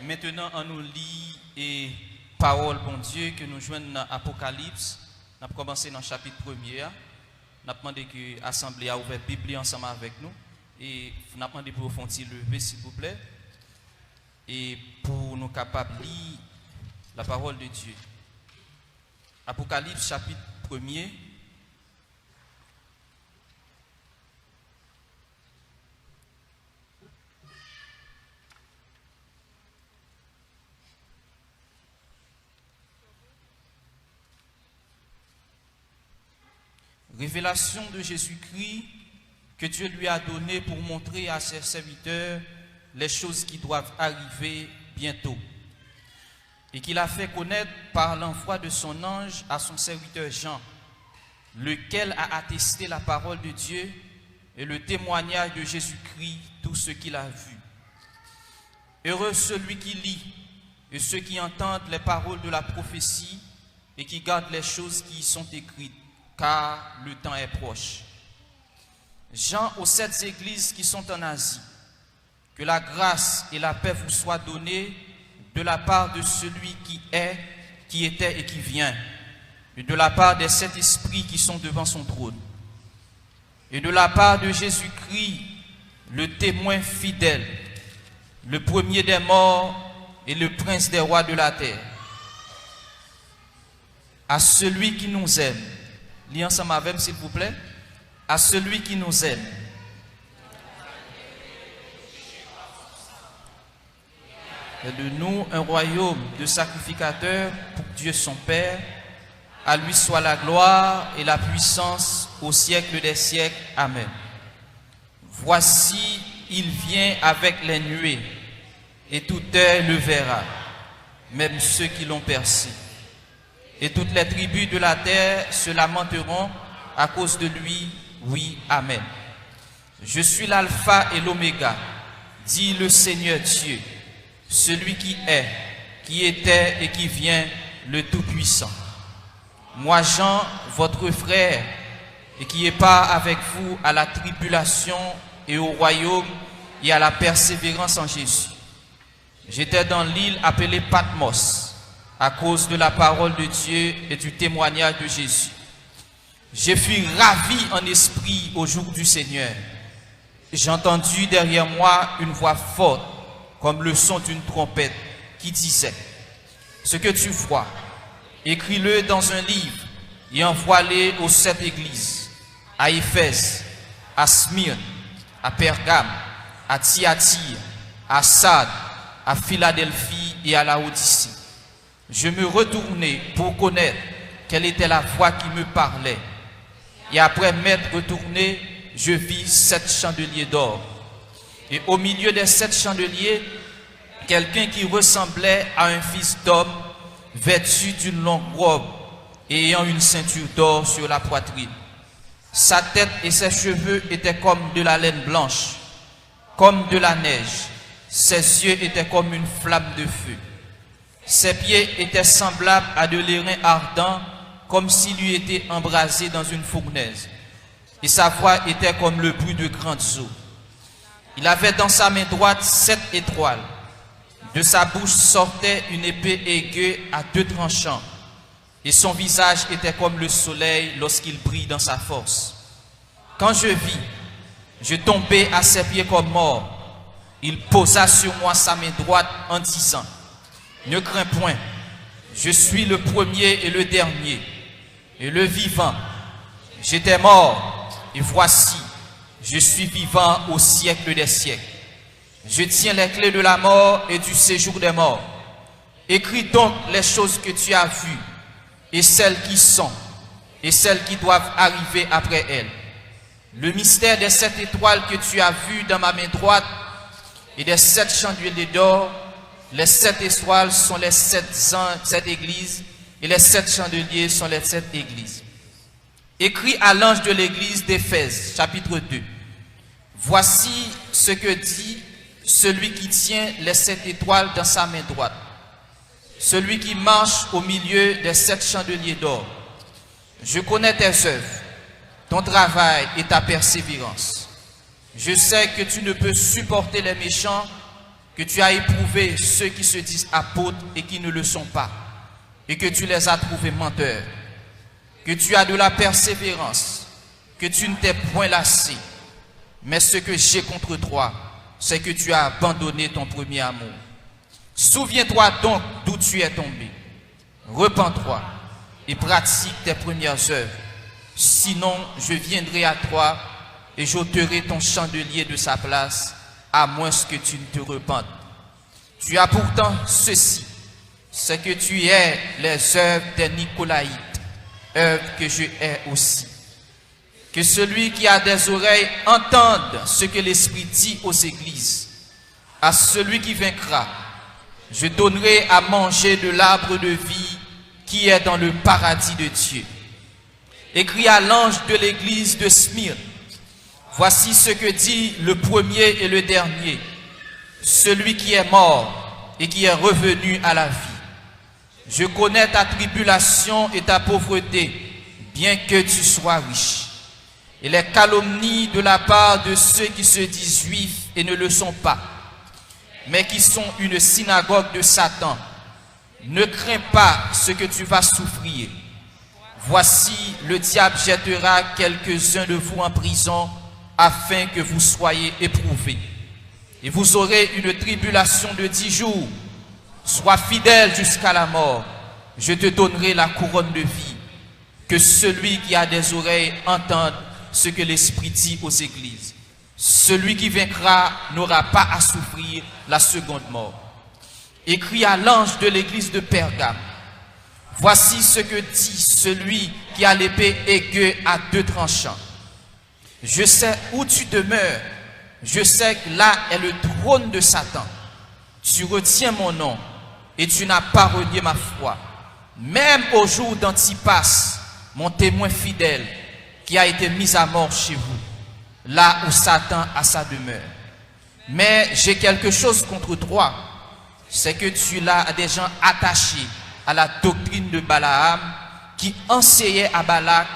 Maintenant, on nous lit et parole, bon Dieu, que nous joignons dans l'Apocalypse. Nous avons commencé dans le chapitre 1er. Nous avons demandé que l'Assemblée a ouvert la Bible ensemble avec nous. Et nous avons demandé pour vous faire lever, s'il vous plaît. Et pour nous capables de lire la parole de Dieu. Apocalypse, chapitre 1er. Révélation de Jésus-Christ que Dieu lui a donnée pour montrer à ses serviteurs les choses qui doivent arriver bientôt. Et qu'il a fait connaître par l'envoi de son ange à son serviteur Jean, lequel a attesté la parole de Dieu et le témoignage de Jésus-Christ, tout ce qu'il a vu. Heureux celui qui lit et ceux qui entendent les paroles de la prophétie et qui gardent les choses qui y sont écrites, car le temps est proche. Jean aux 7 églises qui sont en Asie, que la grâce et la paix vous soient données de la part de celui qui est, qui était et qui vient, et de la part des 7 esprits qui sont devant son trône, et de la part de Jésus-Christ, le témoin fidèle, le premier des morts et le prince des rois de la terre. À celui qui nous aime, lisez ensemble avec s'il vous plaît. À celui qui nous aime. Et de nous un royaume de sacrificateurs pour Dieu son Père. À lui soit la gloire et la puissance au siècle des siècles. Amen. Voici, il vient avec les nuées, et tout œil le verra, même ceux qui l'ont percé. Et toutes les tribus de la terre se lamenteront à cause de lui. Oui, Amen. Je suis l'alpha et l'oméga, dit le Seigneur Dieu, celui qui est, qui était et qui vient, le Tout-Puissant. Moi, Jean, votre frère, et qui est part avec vous à la tribulation et au royaume et à la persévérance en Jésus. J'étais dans l'île appelée Patmos, à cause de la parole de Dieu et du témoignage de Jésus. Je fus ravi en esprit au jour du Seigneur. J'ai entendu derrière moi une voix forte, comme le son d'une trompette, qui disait: ce que tu vois, écris-le dans un livre et envoie-le aux 7 églises, à Éphèse, à Smyrne, à Pergame, à Thyatire, à Sardes, à Philadelphie et à Laodicée. Je me retournai pour connaître quelle était la voix qui me parlait. Et après m'être retourné, je vis 7 chandeliers d'or. Et au milieu des 7 chandeliers, quelqu'un qui ressemblait à un fils d'homme, vêtu d'une longue robe et ayant une ceinture d'or sur la poitrine. Sa tête et ses cheveux étaient comme de la laine blanche, comme de la neige. Ses yeux étaient comme une flamme de feu. Ses pieds étaient semblables à de l'airain ardent, comme s'il eût été embrasé dans une fournaise. Et sa voix était comme le bruit de grandes eaux. Il avait dans sa main droite 7 étoiles. De sa bouche sortait une épée aiguë à 2 tranchants. Et son visage était comme le soleil lorsqu'il brille dans sa force. Quand je vis, je tombai à ses pieds comme mort. Il posa sur moi sa main droite en disant: ne crains point, je suis le premier et le dernier, et le vivant. J'étais mort, et voici, je suis vivant au siècle des siècles. Je tiens les clés de la mort et du séjour des morts. Écris donc les choses que tu as vues, et celles qui sont, et celles qui doivent arriver après elles. Le mystère des 7 étoiles que tu as vues dans ma main droite, et des 7 chandeliers d'or. Les 7 étoiles sont les 7 églises, et les 7 chandeliers sont les 7 églises. Écrit à l'ange de l'église d'Éphèse, chapitre 2. Voici ce que dit celui qui tient les 7 étoiles dans sa main droite, celui qui marche au milieu des 7 chandeliers d'or. Je connais tes œuvres, ton travail et ta persévérance. Je sais que tu ne peux supporter les méchants, que que tu as éprouvé ceux qui se disent apôtres et qui ne le sont pas, et que tu les as trouvés menteurs, que tu as de la persévérance, que tu ne t'es point lassé. Mais ce que j'ai contre toi, c'est que tu as abandonné ton premier amour. Souviens-toi donc d'où tu es tombé. Repens-toi et pratique tes premières œuvres. Sinon, je viendrai à toi et j'ôterai ton chandelier de sa place, à moins que tu ne te repentes. Tu as pourtant ceci, c'est que tu es les œuvres des Nicolaïtes, œuvres que je hais aussi. Que celui qui a des oreilles entende ce que l'Esprit dit aux églises. À celui qui vaincra, je donnerai à manger de l'arbre de vie qui est dans le paradis de Dieu. Écris à l'ange de l'église de Smyrne. Voici ce que dit le premier et le dernier, celui qui est mort et qui est revenu à la vie. Je connais ta tribulation et ta pauvreté, bien que tu sois riche. Et les calomnies de la part de ceux qui se disent juifs et ne le sont pas, mais qui sont une synagogue de Satan. Ne crains pas ce que tu vas souffrir. Voici, le diable jettera quelques-uns de vous en prison, afin que vous soyez éprouvés. Et vous aurez une tribulation de 10 jours. Sois fidèle jusqu'à la mort. Je te donnerai la couronne de vie. Que celui qui a des oreilles entende ce que l'Esprit dit aux églises. Celui qui vaincra n'aura pas à souffrir la seconde mort. Écris à l'ange de l'église de Pergame. Voici ce que dit celui qui a l'épée aiguë à 2 tranchants. Je sais où tu demeures. Je sais que là est le trône de Satan. Tu retiens mon nom et tu n'as pas renié ma foi. Même au jour d'Antipas, mon témoin fidèle, qui a été mis à mort chez vous, là où Satan a sa demeure. Mais j'ai quelque chose contre toi, c'est que tu l'as à des gens attachés à la doctrine de Balaam, qui enseignait à Balak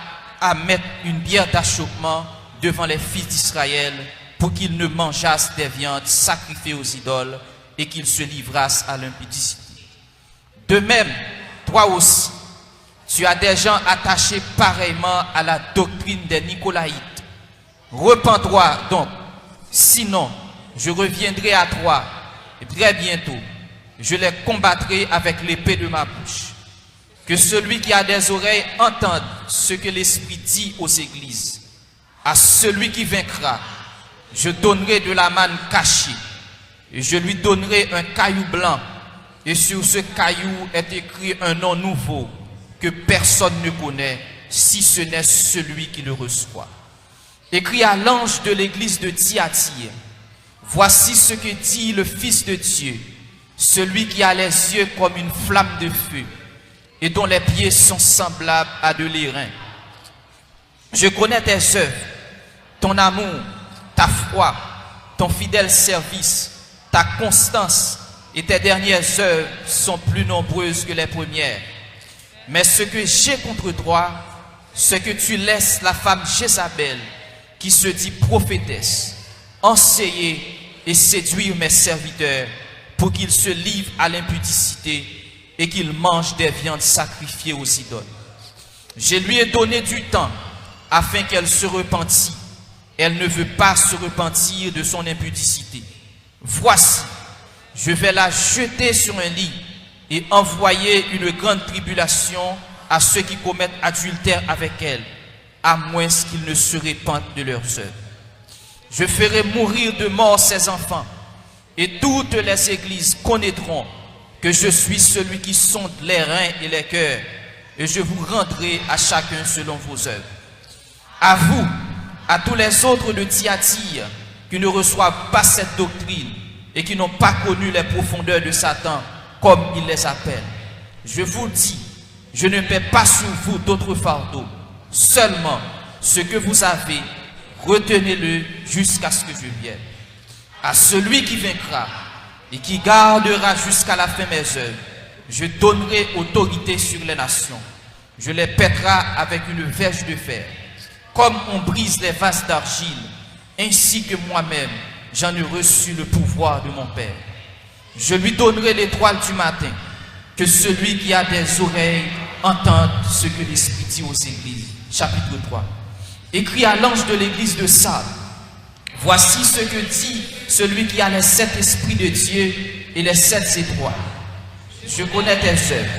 à mettre une bière d'achoppement devant les fils d'Israël pour qu'ils ne mangeassent des viandes sacrifiées aux idoles et qu'ils se livrassent à l'impudicité. De même, toi aussi, tu as des gens attachés pareillement à la doctrine des Nicolaïtes. Repens-toi donc, sinon je reviendrai à toi et très bientôt je les combattrai avec l'épée de ma bouche. Que celui qui a des oreilles entende ce que l'Esprit dit aux églises. À celui qui vaincra, je donnerai de la manne cachée et je lui donnerai un caillou blanc et sur ce caillou est écrit un nom nouveau que personne ne connaît si ce n'est celui qui le reçoit. Écrit à l'ange de l'église de Thyatire. Voici ce que dit le Fils de Dieu, celui qui a les yeux comme une flamme de feu et dont les pieds sont semblables à de l'airain. Je connais tes œuvres, ton amour, ta foi, ton fidèle service, ta constance et tes dernières œuvres sont plus nombreuses que les premières. Mais ce que j'ai contre toi, c'est que tu laisses la femme Jézabel, qui se dit prophétesse, enseigner et séduire mes serviteurs pour qu'ils se livrent à l'impudicité et qu'ils mangent des viandes sacrifiées aux idoles. Je lui ai donné du temps afin qu'elle se repentît. Elle ne veut pas se repentir de son impudicité. Voici, je vais la jeter sur un lit et envoyer une grande tribulation à ceux qui commettent adultère avec elle, à moins qu'ils ne se répandent de leurs œuvres. Je ferai mourir de mort ses enfants, et toutes les églises connaîtront que je suis celui qui sonde les reins et les cœurs, et je vous rendrai à chacun selon vos œuvres. À vous, à tous les autres de Thyatire, qui ne reçoivent pas cette doctrine, et qui n'ont pas connu les profondeurs de Satan, comme il les appelle. Je vous dis, je ne mets pas sur vous d'autres fardeaux, seulement ce que vous avez, retenez-le jusqu'à ce que je vienne. À celui qui vaincra et qui gardera jusqu'à la fin mes œuvres, je donnerai autorité sur les nations. Je les pèterai avec une verge de fer, comme on brise les vases d'argile, ainsi que moi-même, j'en ai reçu le pouvoir de mon Père. Je lui donnerai l'étoile du matin. Que celui qui a des oreilles entende ce que l'Esprit dit aux églises. Chapitre 3. Écrit à l'ange de l'église de Sardes. Voici ce que dit celui qui a les 7 esprits de Dieu et les 7 étoiles. Je connais tes œuvres.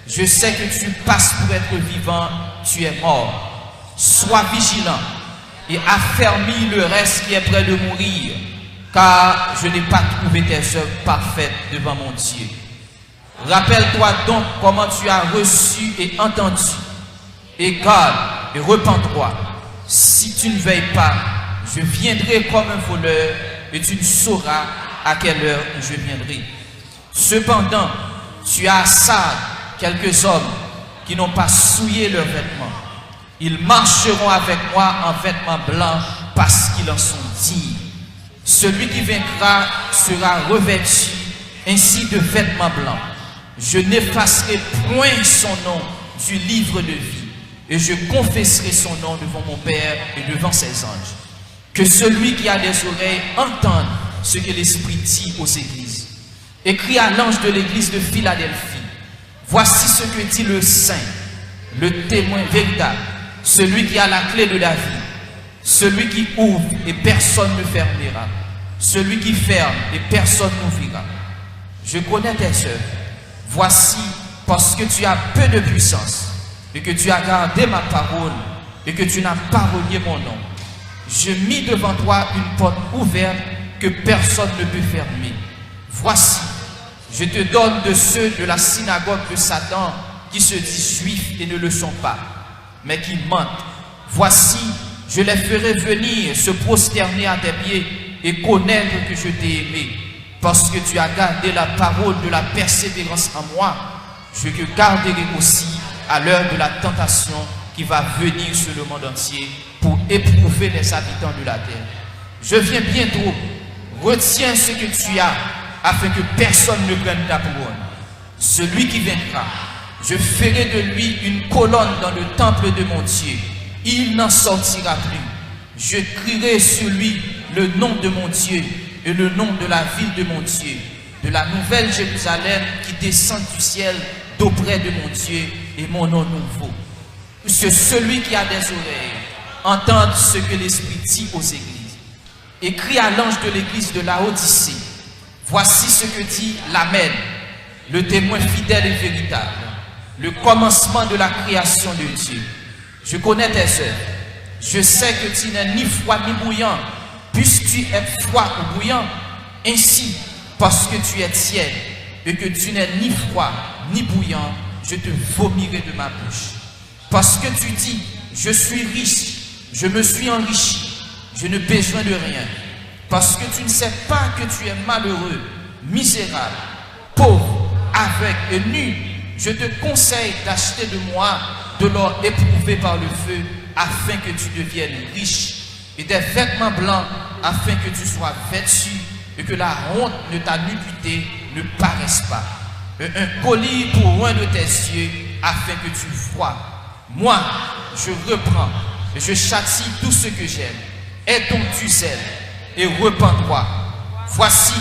Je sais que tu passes pour être vivant, tu es mort. Sois vigilant et affermis le reste qui est près de mourir, car je n'ai pas trouvé tes œuvres parfaites devant mon Dieu. Rappelle-toi donc comment tu as reçu et entendu, et garde et repens-toi. Si tu ne veilles pas, je viendrai comme un voleur, et tu ne sauras à quelle heure je viendrai. Cependant, tu as à Sardes quelques hommes qui n'ont pas souillé leurs vêtements. Ils marcheront avec moi en vêtements blancs parce qu'ils en sont dignes. Celui qui vaincra sera revêtu ainsi de vêtements blancs. Je n'effacerai point son nom du livre de vie, et je confesserai son nom devant mon Père et devant ses anges. Que celui qui a des oreilles entende ce que l'Esprit dit aux églises. Écrit à l'ange de l'église de Philadelphie. Voici ce que dit le Saint, le témoin véritable, celui qui a la clé de la vie, celui qui ouvre et personne ne fermera, celui qui ferme et personne n'ouvrira. Je connais tes œuvres. Voici, parce que tu as peu de puissance, et que tu as gardé ma parole, et que tu n'as pas renié mon nom, je mis devant toi une porte ouverte que personne ne peut fermer. Voici, je te donne de ceux de la synagogue de Satan qui se disent juifs et ne le sont pas, mais qui mentent. Voici, je les ferai venir se prosterner à tes pieds et connaître que je t'ai aimé. Parce que tu as gardé la parole de la persévérance en moi, je te garderai aussi à l'heure de la tentation qui va venir sur le monde entier pour éprouver les habitants de la terre. Je viens bientôt, retiens ce que tu as, afin que personne ne prenne ta couronne. Celui qui vaincra, je ferai de lui une colonne dans le temple de mon Dieu. Il n'en sortira plus. Je crierai sur lui le nom de mon Dieu et le nom de la ville de mon Dieu, de la nouvelle Jérusalem qui descend du ciel d'auprès de mon Dieu et mon nom nouveau. Que celui qui a des oreilles entende ce que l'Esprit dit aux églises. Écrit à l'ange de l'église de Laodicée. Voici ce que dit l'Amen, le témoin fidèle et véritable, le commencement de la création de Dieu. Je connais tes œuvres. Je sais que tu n'es ni froid ni bouillant. Puisque tu es froid ou bouillant, ainsi, parce que tu es tiède et que tu n'es ni froid ni bouillant, je te vomirai de ma bouche. Parce que tu dis, je suis riche, je me suis enrichi, je n'ai besoin de rien. Parce que tu ne sais pas que tu es malheureux, misérable, pauvre, aveugle et nu, je te conseille d'acheter de moi de l'or éprouvé par le feu, afin que tu deviennes riche, et des vêtements blancs, afin que tu sois vêtu, et que la honte de ta nudité ne paraisse pas. Un collier pour loin de tes yeux, afin que tu vois. Moi, je reprends, et je châtie tout ce que j'aime. Aie donc du zèle, et repens-toi. Voici,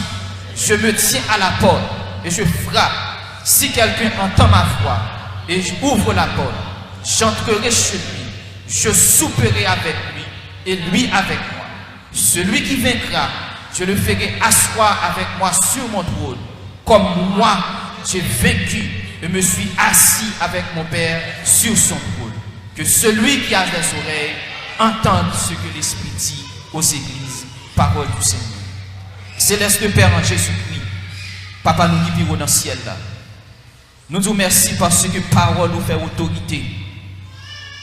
je me tiens à la porte, et je frappe. Si quelqu'un entend ma voix, et j'ouvre la porte, j'entrerai chez lui, je souperai avec lui, et lui avec moi. Celui qui vaincra, je le ferai asseoir avec moi sur mon trône, comme moi j'ai vaincu et me suis assis avec mon Père sur son trône. Que celui qui a des oreilles entende ce que l'Esprit dit aux églises. Parole du Seigneur. Céleste Père en Jésus-Christ, Papa nous qui vivons dans le ciel là, nous nous remercions parce que parole nous fait autorité.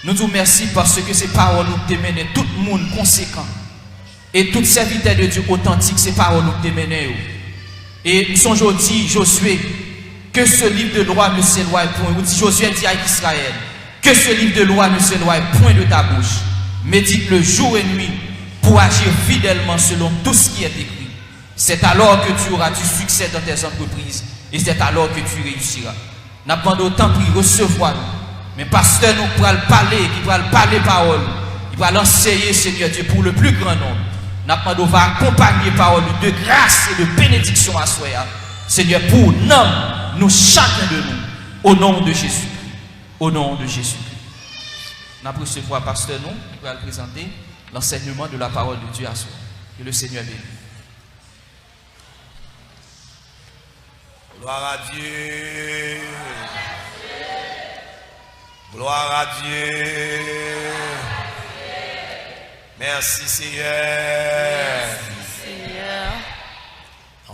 Nous nous remercions parce que ces paroles nous démènent tout le monde conséquent. Et tout serviteur de Dieu authentique, ces paroles nous démènent. Et nous sommes aujourd'hui, Josué, que ce livre de loi ne s'éloigne point. Ou dit Josué dit à Israël, que ce livre de loi ne s'éloigne point de ta bouche. Médite le jour et nuit pour agir fidèlement selon tout ce qui est écrit. C'est alors que tu auras du succès dans tes entreprises et c'est alors que tu réussiras. N'a pas d'autant pour recevoir. Mais pasteur nous pourra parler, qui pourra parler parole, il va l'enseigner, Seigneur Dieu, pour le plus grand nombre. N'a pas va accompagner parole de grâce et de bénédiction à soi. Seigneur, pour nous chacun de nous, au nom de Jésus. Au nom de Jésus. Nous avons recevoir pasteur nous, qui va présenter l'enseignement de la parole de Dieu à soi. Que le Seigneur bénisse. Gloire à Dieu. Gloire à Dieu. Merci Seigneur.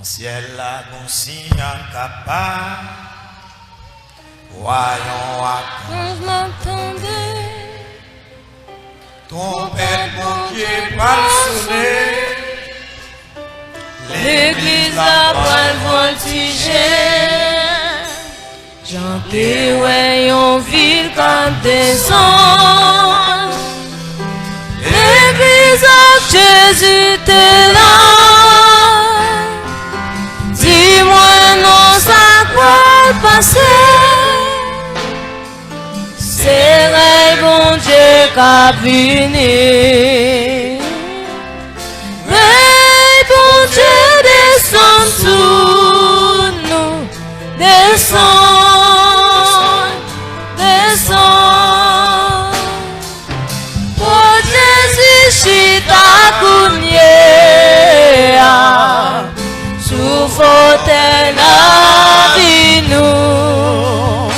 En ciel la consigne incapable. Voyons à quand je m'entendais. Ton Père mon Dieu pas sonner. L'église a pas le voltiger. J'entends ouais en ville comme des anges. L'église a Jésus t'es là. Dis-moi non ça quoi passer. C'est vrai bon Dieu qu'a venu. Mais bon Dieu descend sous nous. Descend, descend. Oh Jésus chita kounye sous fauteuil la vie nous.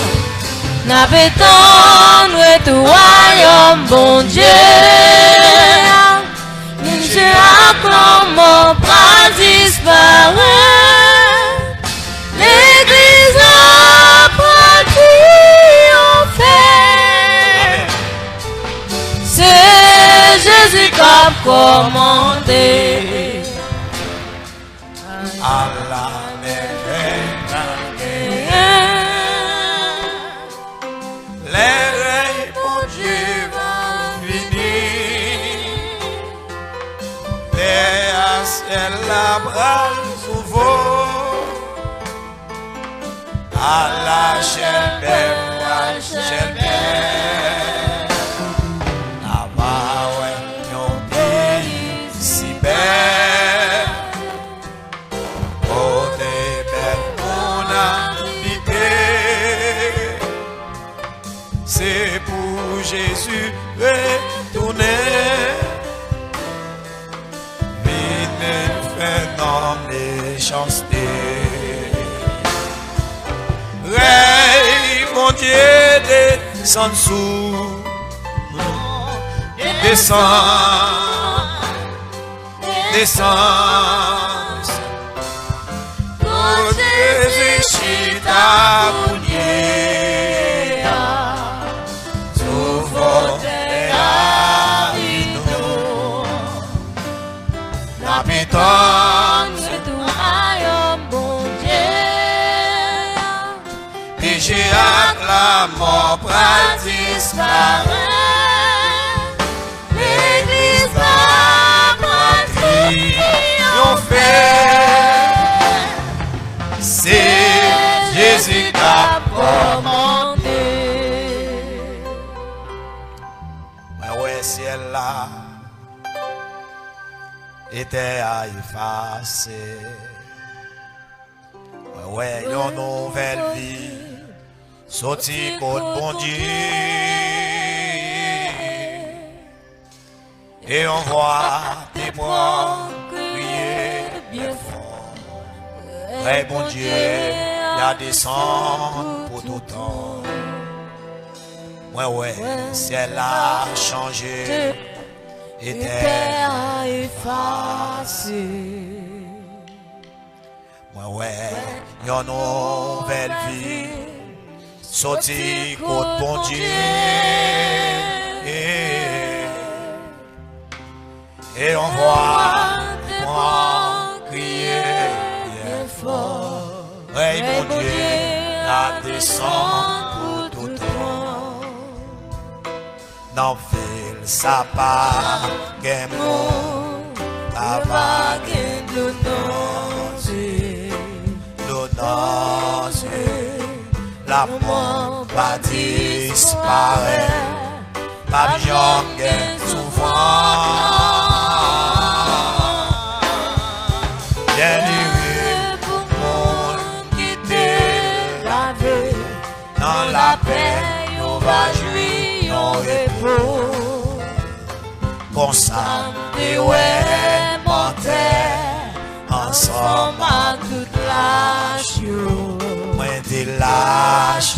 N'appétons nous tout royaume bon Dieu. Nous Dieu acclame mon bras disparaît. L'église a pris en fait. C'est Jésus qui a commandé. à la merveille. Les mon Dieu vont venir. Les ciel la bras souvent. À la chaîne belle, à la chaîne belle. Là-bas, ouais, yon pays si belle. Oh, des belles, on a habité. C'est pour Jésus retourner. Vite, fait dans méchanceté. Règne, mon Dieu, descend sous, descend, descend. Oh Jésus, chita mounier, souvent la vie nous, la bétonne. Péché acclame mon bras disparaît. L'église va patrie on fait. C'est Jésus qui a commandé. Ouais, ciel là était à effacer. Ouais, une nouvelle vie. Sorti côte bon Dieu et on voit tes bras crier bien fort. Ouais, bon Dieu, il a descendu pour tout temps. Ouais, ciel a changé et terre a effacé. Ouais, une nouvelle vie. Sorti côte bon Dieu et on voit crier bien fort. Ouais, bon Dieu, la descend pour tout temps. Dans ville, ça part, gain mot, la vague de nos yeux. La mort va disparaître, la vie souvent. Bien heureux pour mon va paix, on va jouir, on repos. Comme ça, Et ouais, mon terre, ensemble à toute la chose. moi t'es lâche,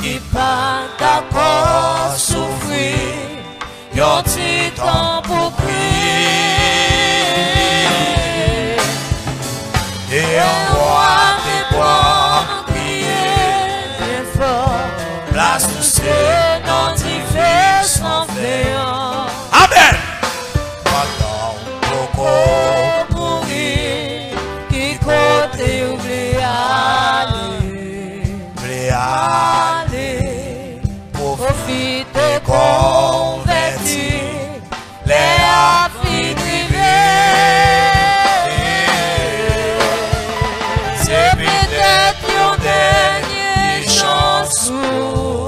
Qui pas d'accord souffrir, yon petit temps pour prier. et on voit tes bois, Prier bien fort, place où c'est. et non t'y fait sans fléau. Amen. Pendant beaucoup, Mourir, qui côté oublie aller. Aller, profite convertir, les affaires c'est peut-être une dernière chance où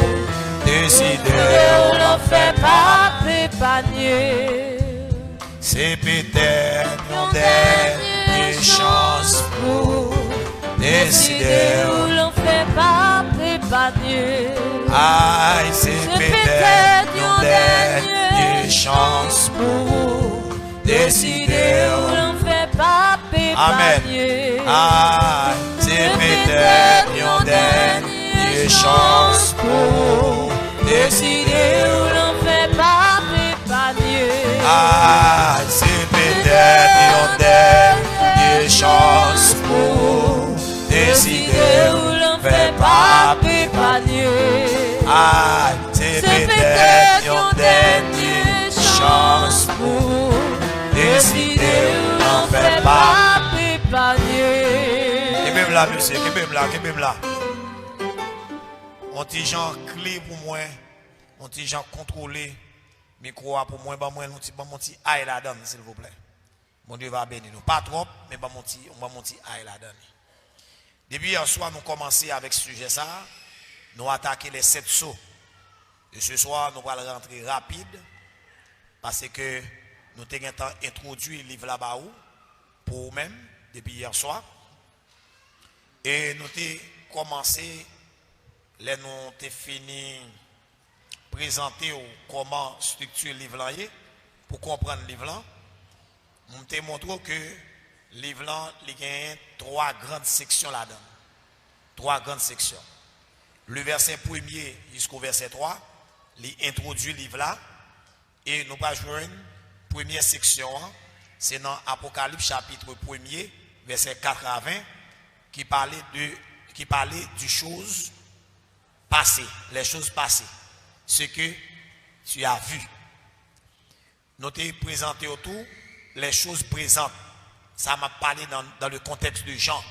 décider, on ne fait pas panier. c'est peut-être une dernière chance pour décider. où l'on fait pas panier. Aïe, c'est peut-être une dernière chance pour décider. où l'on fait pas Amen. panier. Aïe, c'est peut-être une dernière chance pour décider. où l'on fait pas panier. Aïe, c'est peut-être une dernière chance pour décider. où l'on fait pas panier. Aïe, c'est peut-être une dernière chance pour décider. On fait pas. Et même là, monsieur, et même là. On petit gens clé pour moi, on petit gens contrôlé, micro pour moi, bah moi, mon petit aïe là-dedans, s'il vous plaît. Mon Dieu va bénir nous. Pas trop, mais bah mon petit aïe là-dedans. Depuis hier soir, nous commençons avec ce sujet ça. Nous attaquons les 7 sauts. Et ce soir, nous allons rentrer rapide parce que nous avons introduit le livre là-bas pour nous-mêmes depuis hier soir. Et nous avons commencé, nous avons fini présenter comment structurer le livre là pour comprendre le livre là. Nous avons montré que le livre là, il y a 3 grandes sections là-dedans. 3 grandes sections. Le verset 1er jusqu'au verset 3, il introduit le livre là. Et nous allons jouer une première section, c'est dans Apocalypse chapitre 1er, verset 4 à 20, qui parlait des choses passées, les choses passées, ce que tu as vu. Nous t'ai présenté autour les choses présentes. Ça m'a parlé dans le contexte de Jean.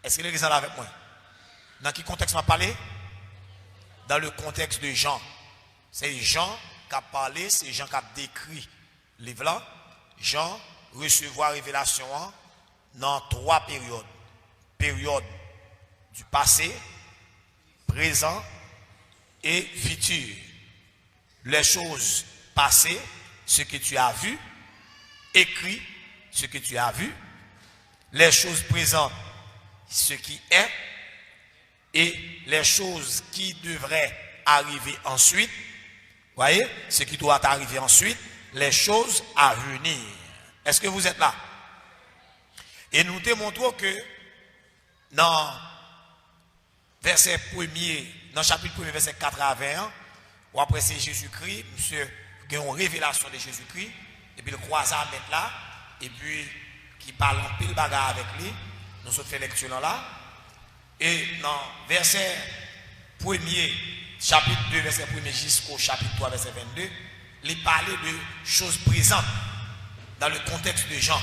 Est-ce que les gens là avec moi? Dans quel contexte m'a parlé? Dans le contexte de Jean. C'est Jean qui a parlé, c'est Jean qui a décrit le livre là. Jean recevoir révélation dans 3 périodes. Période du passé, présent et futur. Les choses passées, ce que tu as vu, écrit, ce que tu as vu. Les choses présentes, ce qui est, et les choses qui devraient arriver ensuite. Voyez, ce qui doit arriver ensuite, les choses à venir. Est-ce que vous êtes là? Et nous démontrons que dans verset 1er, dans chapitre 1er, verset 4 à 21, ou après c'est Jésus-Christ, monsieur, qui a une révélation de Jésus-Christ, et puis le croisant mettre là, et puis qui parle en pile bagarre avec lui, nous sommes fait lecture là. Et dans verset 1er, chapitre 2, verset 1er jusqu'au chapitre 3, verset 22, il parlait de choses présentes dans le contexte de Jean.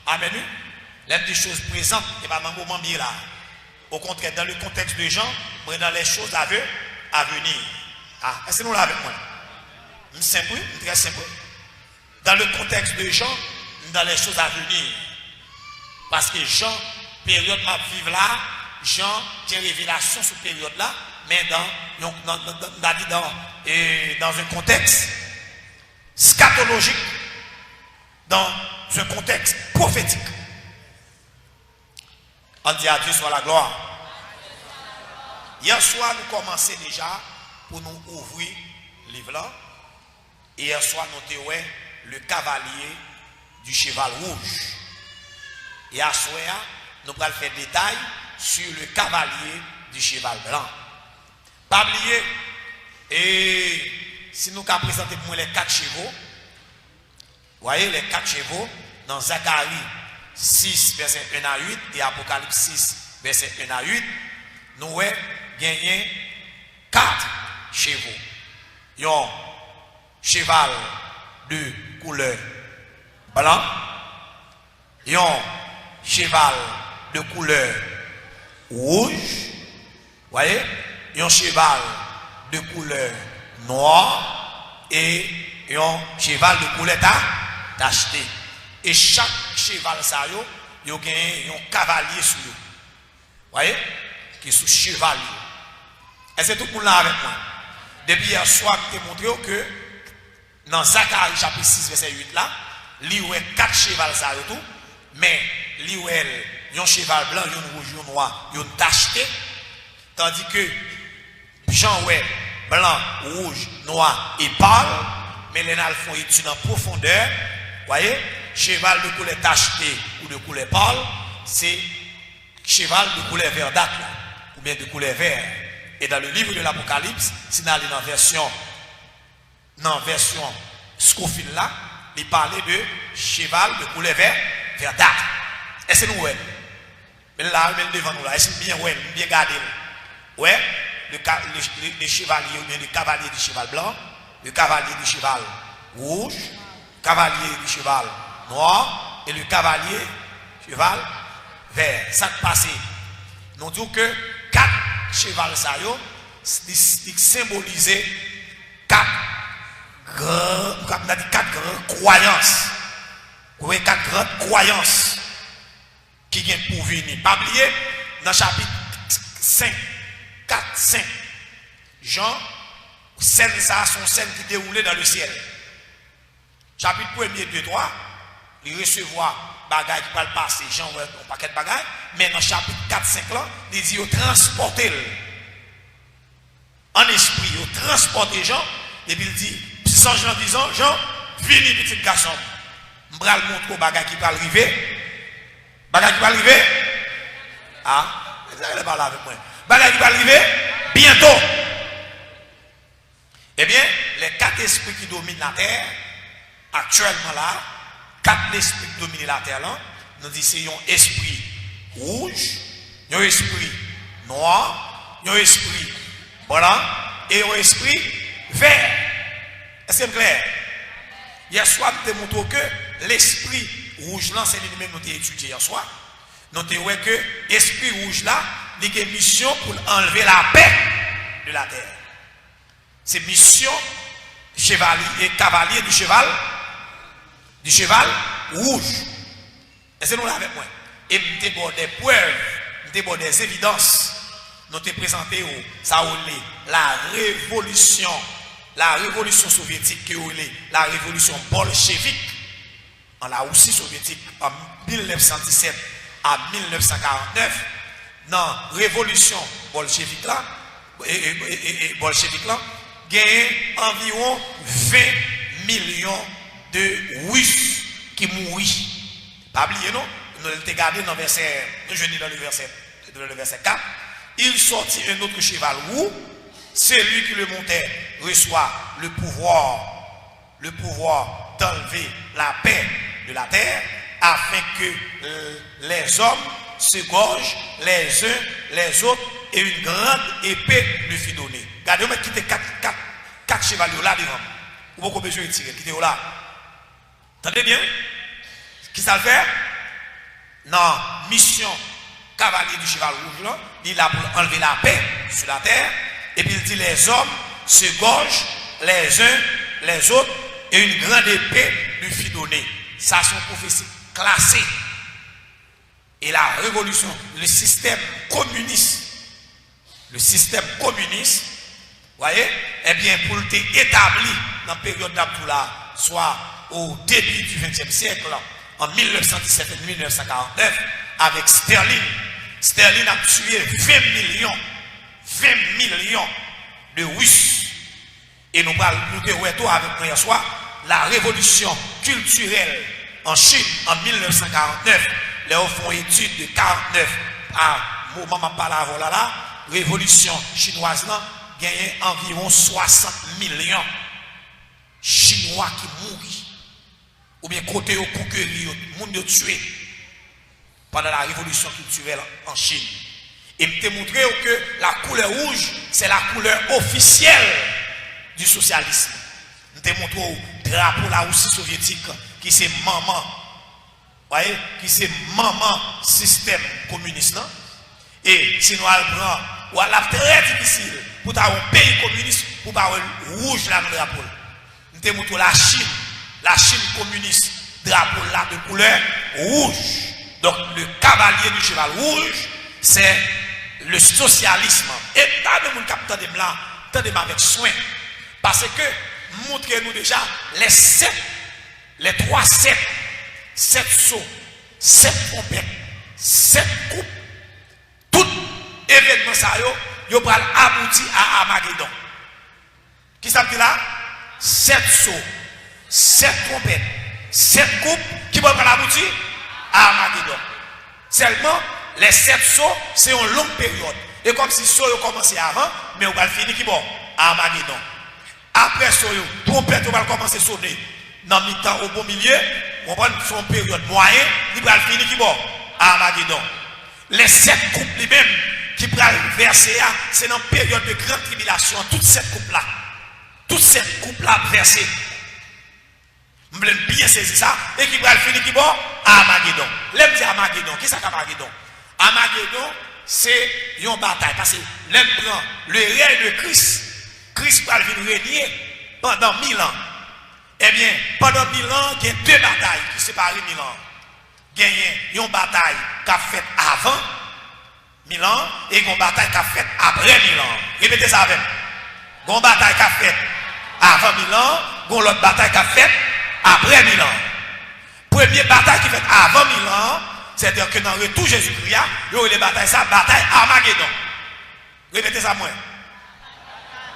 Amen. Les des choses présentes, et pas dans le moment bien là. Au contraire, dans le contexte de Jean, dans les choses à venir. Ah, est-ce que nous l'avons avec moi? Simple, très simple. Dans le contexte de Jean, dans les choses à venir. Parce que Jean, période à vivre là, Jean, j'ai révélation sur cette période là, mais dans un contexte scatologique, dans un contexte prophétique. On dit à Dieu soit la gloire. Hier soir, nous commençons déjà pour nous ouvrir le livre là. Hier soir, nous avons le cavalier du cheval rouge. Et à soir, nous allons faire des détails sur le cavalier du cheval blanc. Pas oublier, et si nous avons présenté pour les 4 chevaux, vous voyez les 4 chevaux dans Zacharie 6, verset 1 à 8 et Apocalypse 6, verset 1 à 8, nous avons gagné 4 chevaux. Un cheval de couleur blanc, un cheval de couleur rouge, vous voyez, un cheval de couleur noire et un cheval de couleur tacheté. Et chaque cheval, ça y a un cavalier sur lui. Vous voyez, qui est sous cheval. Et c'est tout pour là avec moi. Depuis hier soir, je t'ai montré que dans Zacharie chapitre 6, verset 8 là, il y a 4 chevals, ça y a tout, mais il y a un cheval blanc, un rouge, un noir, un tacheté, tandis que Jean ouais blanc, rouge, noir et pâle, mais les nals font étude en profondeur. Vous voyez, cheval de couleur tacheté ou de couleur pâle, c'est cheval de couleur verdâtre ou bien de couleur vert. Et dans le livre de l'Apocalypse, si nous allons dans version Scofield là, il parlait de cheval de couleur verdâtre. Est-ce que nous voyons? Mais là, même devant nous là, est-ce que bien gardé? Ouais, le chevalier ou bien le cavalier du cheval blanc, le cavalier du cheval rouge, le cavalier du cheval noir et le cavalier cheval vert. Ça qui passe. Nous disons que 4 chevals ça yo symboliser 4 grandes croyances. Vous voyez 4 grandes croyances qui viennent pour venir. Pas oublier dans chapitre 5, 4, 5. Jean, scène ça sont scènes qui déroulaient dans le ciel. Chapitre 1er, 2, 3, il recevoir bagaille qui va le passer, Jean ouais un paquet de bagaille, mais dans chapitre 4, 5 là, il dit transporter en esprit, il transporter Jean, et puis il dit, sans Jean disant, Jean, venez petit garçon, je vais le montrer au bagaille qui va arriver. Bagaille qui va arriver? Ah, vous allez parler avec moi. Bagaille qui va arriver bientôt. Eh bien, les 4 esprits qui dominent la terre, actuellement là, 4 esprits qui dominent la terre là, nous disons c'est un esprit rouge, un esprit noir, un esprit blanc et un esprit vert. Est-ce que c'est clair? Hier soir, nous te montrons que l'esprit rouge là, c'est lui-même nous avons étudié hier soir. Nous avons vu que l'esprit rouge là, il a une mission pour enlever la paix de la terre. C'est mission chevalier et cavalier du cheval rouge. Est-ce que nous l'avons avec moi? Et nous avons des preuves, nous avons des évidences. Nous avons présenté ça la révolution soviétique qui est la révolution bolchevique en la Russie soviétique en 1917 à 1949. Dans la révolution bolchevique là, il y a environ 20 millions de Russes qui mourent. Pas oublier non? Nous l'avons regardé dans le verset, dans le verset 4. Il sortit un autre cheval roux. Celui qui le montait reçoit le pouvoir d'enlever la paix de la terre afin que les hommes se gorgent les uns les autres et une grande épée lui fut donnée. Regardez, on quitte 4 chevaliers là devant. Vous avez besoin de tirer, quittez là. Entendez bien? Qui ça fait? Non, mission cavalier du cheval rouge là, il est là pour enlever la paix sur la terre. Et puis il dit les hommes se gorgent les uns les autres et une grande épée lui fut donnée. Ça sont prophéties classées. Et la révolution, le système communiste, voyez, eh bien pour être établi dans la période d'Abdullah, soit au début du XXe siècle, en 1917 et 1949, avec Sterling. Sterling a tué 20 20 millions de Russes. Et nous parlons avec moi hier soir, la révolution culturelle en Chine en 1949. Les font étude de 49 à moment ma parle avant là, révolution chinoise là, gagné environ 60 millions Chinois qui mourent. Ou bien côté au conquérir, monde tué pendant la révolution culturelle en Chine. Et me montrer que la couleur rouge, c'est la couleur officielle du socialisme. Je te montre le drapeau la Russie soviétique qui c'est maman. Voyez, qui c'est maman système communiste. Et sinon, elle prend, ou elle a très difficile pour avoir un pays communiste pour avoir rouge là dans le drapeau. Je te montre la Chine communiste, drapeau là de couleur rouge. Donc le cavalier du cheval rouge, c'est le socialisme. Et tant de monde capte de là, tendez-moi avec soin. Parce que montrez-nous déjà les 3 7 sauts, 7 trompettes, 7 coupes. Tout événement ça yo va aboutir à Armageddon. Qui ça dit là? 7 sauts, 7 trompettes, 7 coupes qui vont aboutir à Armageddon. Seulement les 7 sauts, c'est une longue période. Et comme si sauts ont commencé avant, mais on va finir qui bon? Armageddon. Après sauts, trompette, on va commencer à sonner. Dans le mi-temps, au bon milieu, on va faire une période moyenne, il va finir qui bon? Armageddon. Les 7 coupes les-mêmes qui vont verser, c'est dans une période de grande tribulation. Toutes ces coupes-là. Toutes ces coupes-là versées. Je veux bien saisir ça. Et qui va finir qui bon? Armageddon. L'aime dire Armageddon. Qui c'est Armageddon? Armageddon, c'est une bataille. Parce que l'aime prend le règne de Christ. Christ va venir régner pendant 1000 ans. Eh bien, pendant 1000 ans, il y a 2 batailles qui séparent 1000 ans. Il y a une bataille qui a fait avant 1000 ans et une bataille qui a fait après 1000 ans. Répétez ça avec. Il y a une bataille qui a fait avant 1000 ans, il y a l'autre bataille qui a fait après 1000 ans. Première bataille qui fait avant 1000 ans, c'est-à-dire que dans le retour Jésus-Christ, il y a les batailles, ça, bataille Armageddon. Répétez ça moi.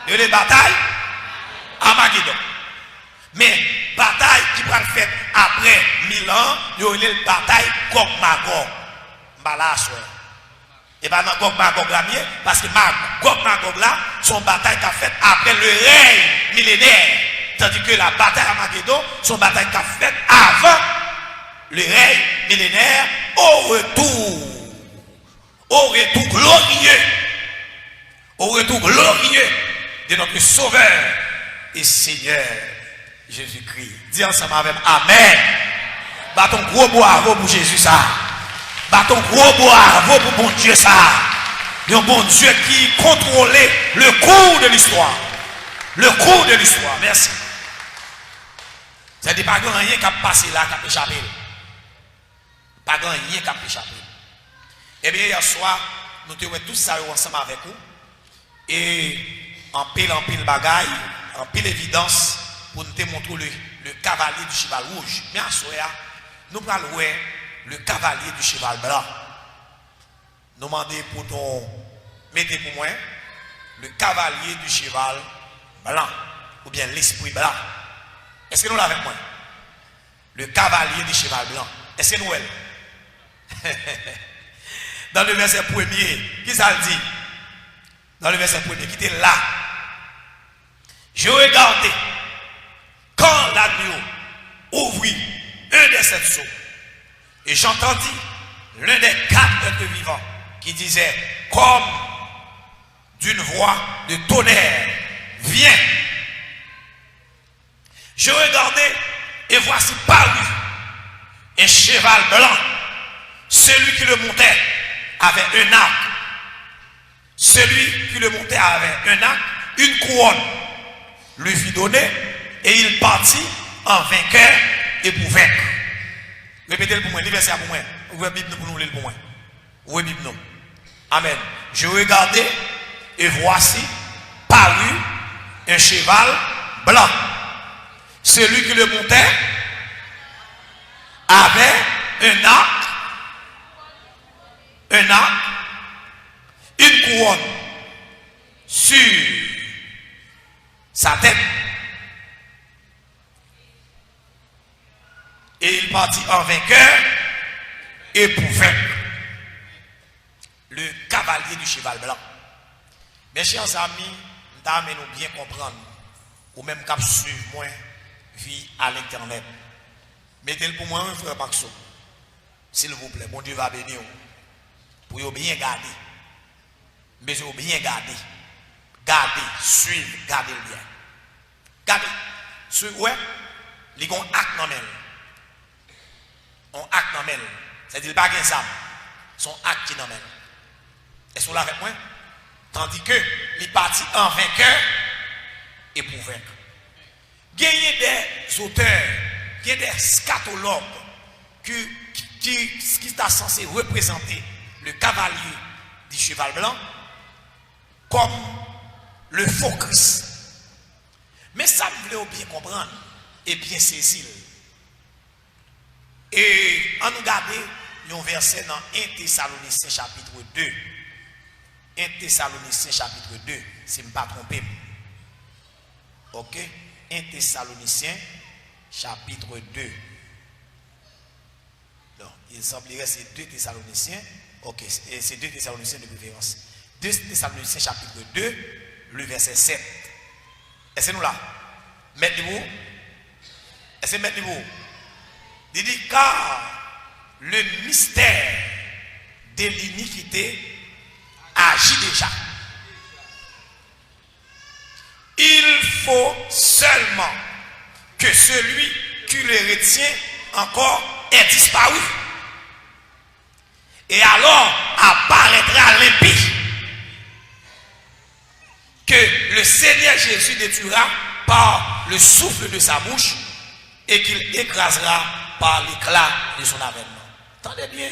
Il y a les batailles Armageddon. Mais bataille qui va faire après 1000 ans, il y a les batailles Gog-Magog. Et pas dans Gog-Magog là, parce que Gog-Magog là, son bataille qui a fait après le règne millénaire. Tandis que la bataille Armageddon, son bataille qui a fait avant le règne millénaire, au retour glorieux de notre Sauveur et Seigneur Jésus-Christ. Dis ensemble avec Amen. Bâton gros bravo pour Jésus ça. Bâton gros bravo pour bon Dieu ça. Un bon Dieu qui contrôlait le cours de l'histoire. Le cours de l'histoire. Merci. C'est pas rien qui a passé là, qui a échappé. Pas grand rien qui a échappé. Eh bien, hier soir, nous avons tous ça ensemble avec vous. Et en pile bagaille, en pile évidence, pour nous montrer le cavalier du cheval rouge. Mais en soir, nous parlons le cavalier du cheval blanc. Nous demandons pour nous, mettez pour moi, le cavalier du cheval blanc, ou bien l'esprit blanc. Est-ce que nous l'avons avec moi? Le cavalier du cheval blanc. Est-ce que nous l'avons? Dans le verset premier, qui ça le dit? Dans le verset premier, qui était là. Je regardais quand l'agneau ouvrit un des 7 sceaux. Et j'entendis l'un des 4 êtres vivants qui disait comme d'une voix de tonnerre, viens. Je regardais et voici parut un cheval blanc. Celui qui le montait avait un arc. Celui qui le montait avait un arc, une couronne lui fut donnée et il partit en vainqueur et pour vaincre. Répétez-le pour moi, le verset pour moi. Ouvrez Bible pour nous lire pour moi. Ouvrez Bible nous. Amen. Je regardais et voici parut un cheval blanc. Celui qui le montait avait un arc, une couronne sur sa tête. Et il partit en vainqueur et pour vaincre le cavalier du cheval blanc. Mes chers amis, nous bien comprendre, ou même cap suivre moi, vie à l'internet. Mettez-le pour moi, frère Maxo. S'il vous plaît, bon Dieu va bénir. Pour bien garder. Mais bien garder. Gardez, suivre, gardez le bien. Gardez. Suivre, ouais, il y a un acte dans le on acte dans le c'est-à-dire pas qu'un ça. Son acte qui dans le est-ce que vous l'avez avec moi? Tandis que les partis en vainqueur et pour vaincre. Il y a des auteurs, il y a des scatologues qui sont censés représenter le cavalier du cheval blanc comme le faux Christ. Mais ça, vous voulez bien comprendre et bien saisir. Et en nous regarder, il y a un verset dans 1 Thessaloniciens chapitre 2. 1 Thessaloniciens chapitre 2, si je ne me pas trompé. Ok? 1 Thessaloniciens chapitre 2. Non, il semblerait que c'est 2 Thessaloniciens. Ok, c'est 2 Thessaloniciens de préférence. 2 Thessaloniciens chapitre 2, le verset 7. Est-ce que nous là? Mettez-vous. Est-ce que mettez-vous? Il dit car le mystère de l'iniquité agit déjà. Il faut seulement que celui qui le retient encore ait disparu. Et alors apparaîtra l'impie que le Seigneur Jésus détruira par le souffle de sa bouche et qu'il écrasera par l'éclat de son avènement. Attendez bien.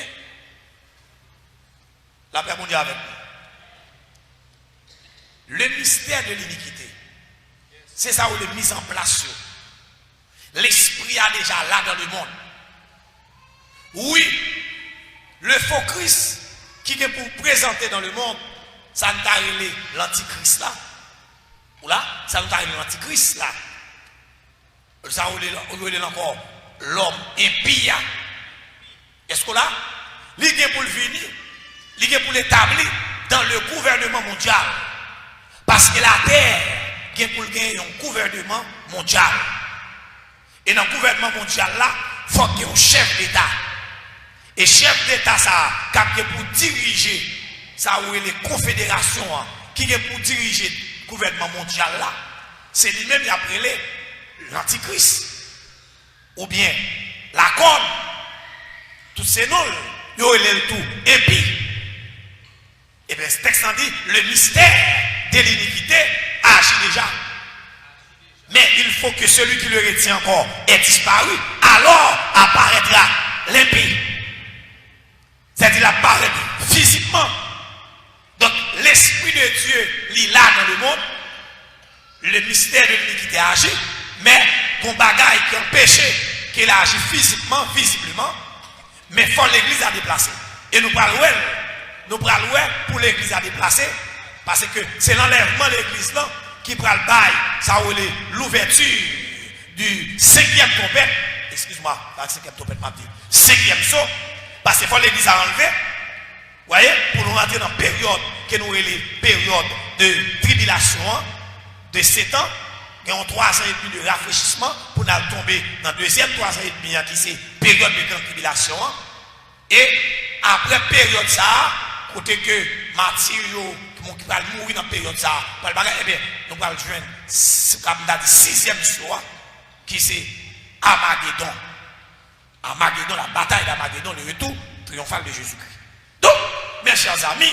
La paix mondiale avec nous. Le mystère de l'iniquité, c'est ça où il est mis en place. L'esprit a déjà là dans le monde. Oui, le faux Christ qui est pour présenter dans le monde, ça nous a relé l'antichrist là. Ou là, ça nous a relé l'antichrist là. Ça nous a relé encore l'homme impie. Est-ce que là, il est pour le venir, il est pour l'établir dans le gouvernement mondial. Parce que la terre est pour gagner un gouvernement mondial. Et dans le gouvernement mondial là, il faut qu'il y ait un chef d'État. Et chef d'État, ça, qui est pour diriger, ça où est les confédérations, qui est pour diriger le gouvernement mondial là, c'est lui-même qui a appelé l'antichrist. Ou bien la corne, tous ces noms, il y a le tout, et puis, et bien ce texte en dit, le mystère de l'iniquité agit déjà. Mais il faut que celui qui le retient encore ait disparu, alors apparaîtra l'impie. C'est-à-dire apparaît physiquement. Donc l'Esprit de Dieu, il est là dans le monde, le mystère de l'iniquité agit, mais qu'on bagaille qui empêche qu'il agit physiquement, visiblement, mais il faut l'église à déplacer. Et nous parlons pour l'église à déplacer, parce que c'est l'enlèvement de l'église là qui prend le bail, ça ou l'ouverture du 5e trompette, excuse-moi, la 5e trompette m'a dit, 5e saut, parce qu'il faut l'église à enlever, vous voyez, pour nous rentrer dans la période que nous avons les périodes de tribulation, de 7 ans, et en 3 ans et demi de rafraîchissement, pour nous tomber dans le deuxième 3 ans et demi, qui c'est période de grande tribulation, et après période ça, côté que Mathieu, qui va mourir dans la période ça, eh bien, nous allons joindre, comme on a dit, 6e soir, qui c'est Armageddon. Armageddon, la bataille d'Armageddon, le retour triomphal de Jésus-Christ. Donc, mes chers amis,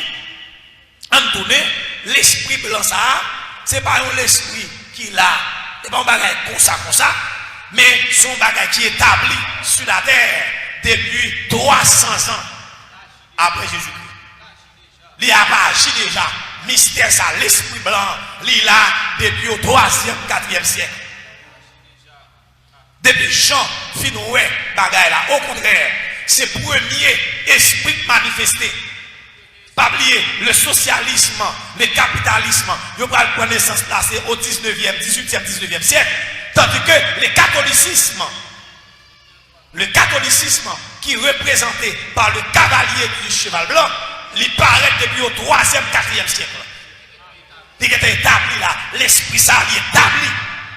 en tournée, l'esprit blanc ça, c'est pas un esprit qui l'a, c'est pas un bagage comme ça, mais son bagage qui est établi sur la terre depuis 300 ans après Jésus-Christ. Il a pas agi déjà, mystère ça, l'esprit blanc, il là depuis au 3e, 4e siècle. Depuis Jean Finoué, bagaille là, au contraire, c'est le premier esprit manifesté. Pas oublier, le socialisme, le capitalisme, ils prennent connaissance là, c'est au 19e, 18e, 19e siècle. Tandis que le catholicisme qui est représenté par le cavalier du cheval blanc, il paraît depuis au 3e, 4e siècle. Il est établi là, l'esprit ça est établi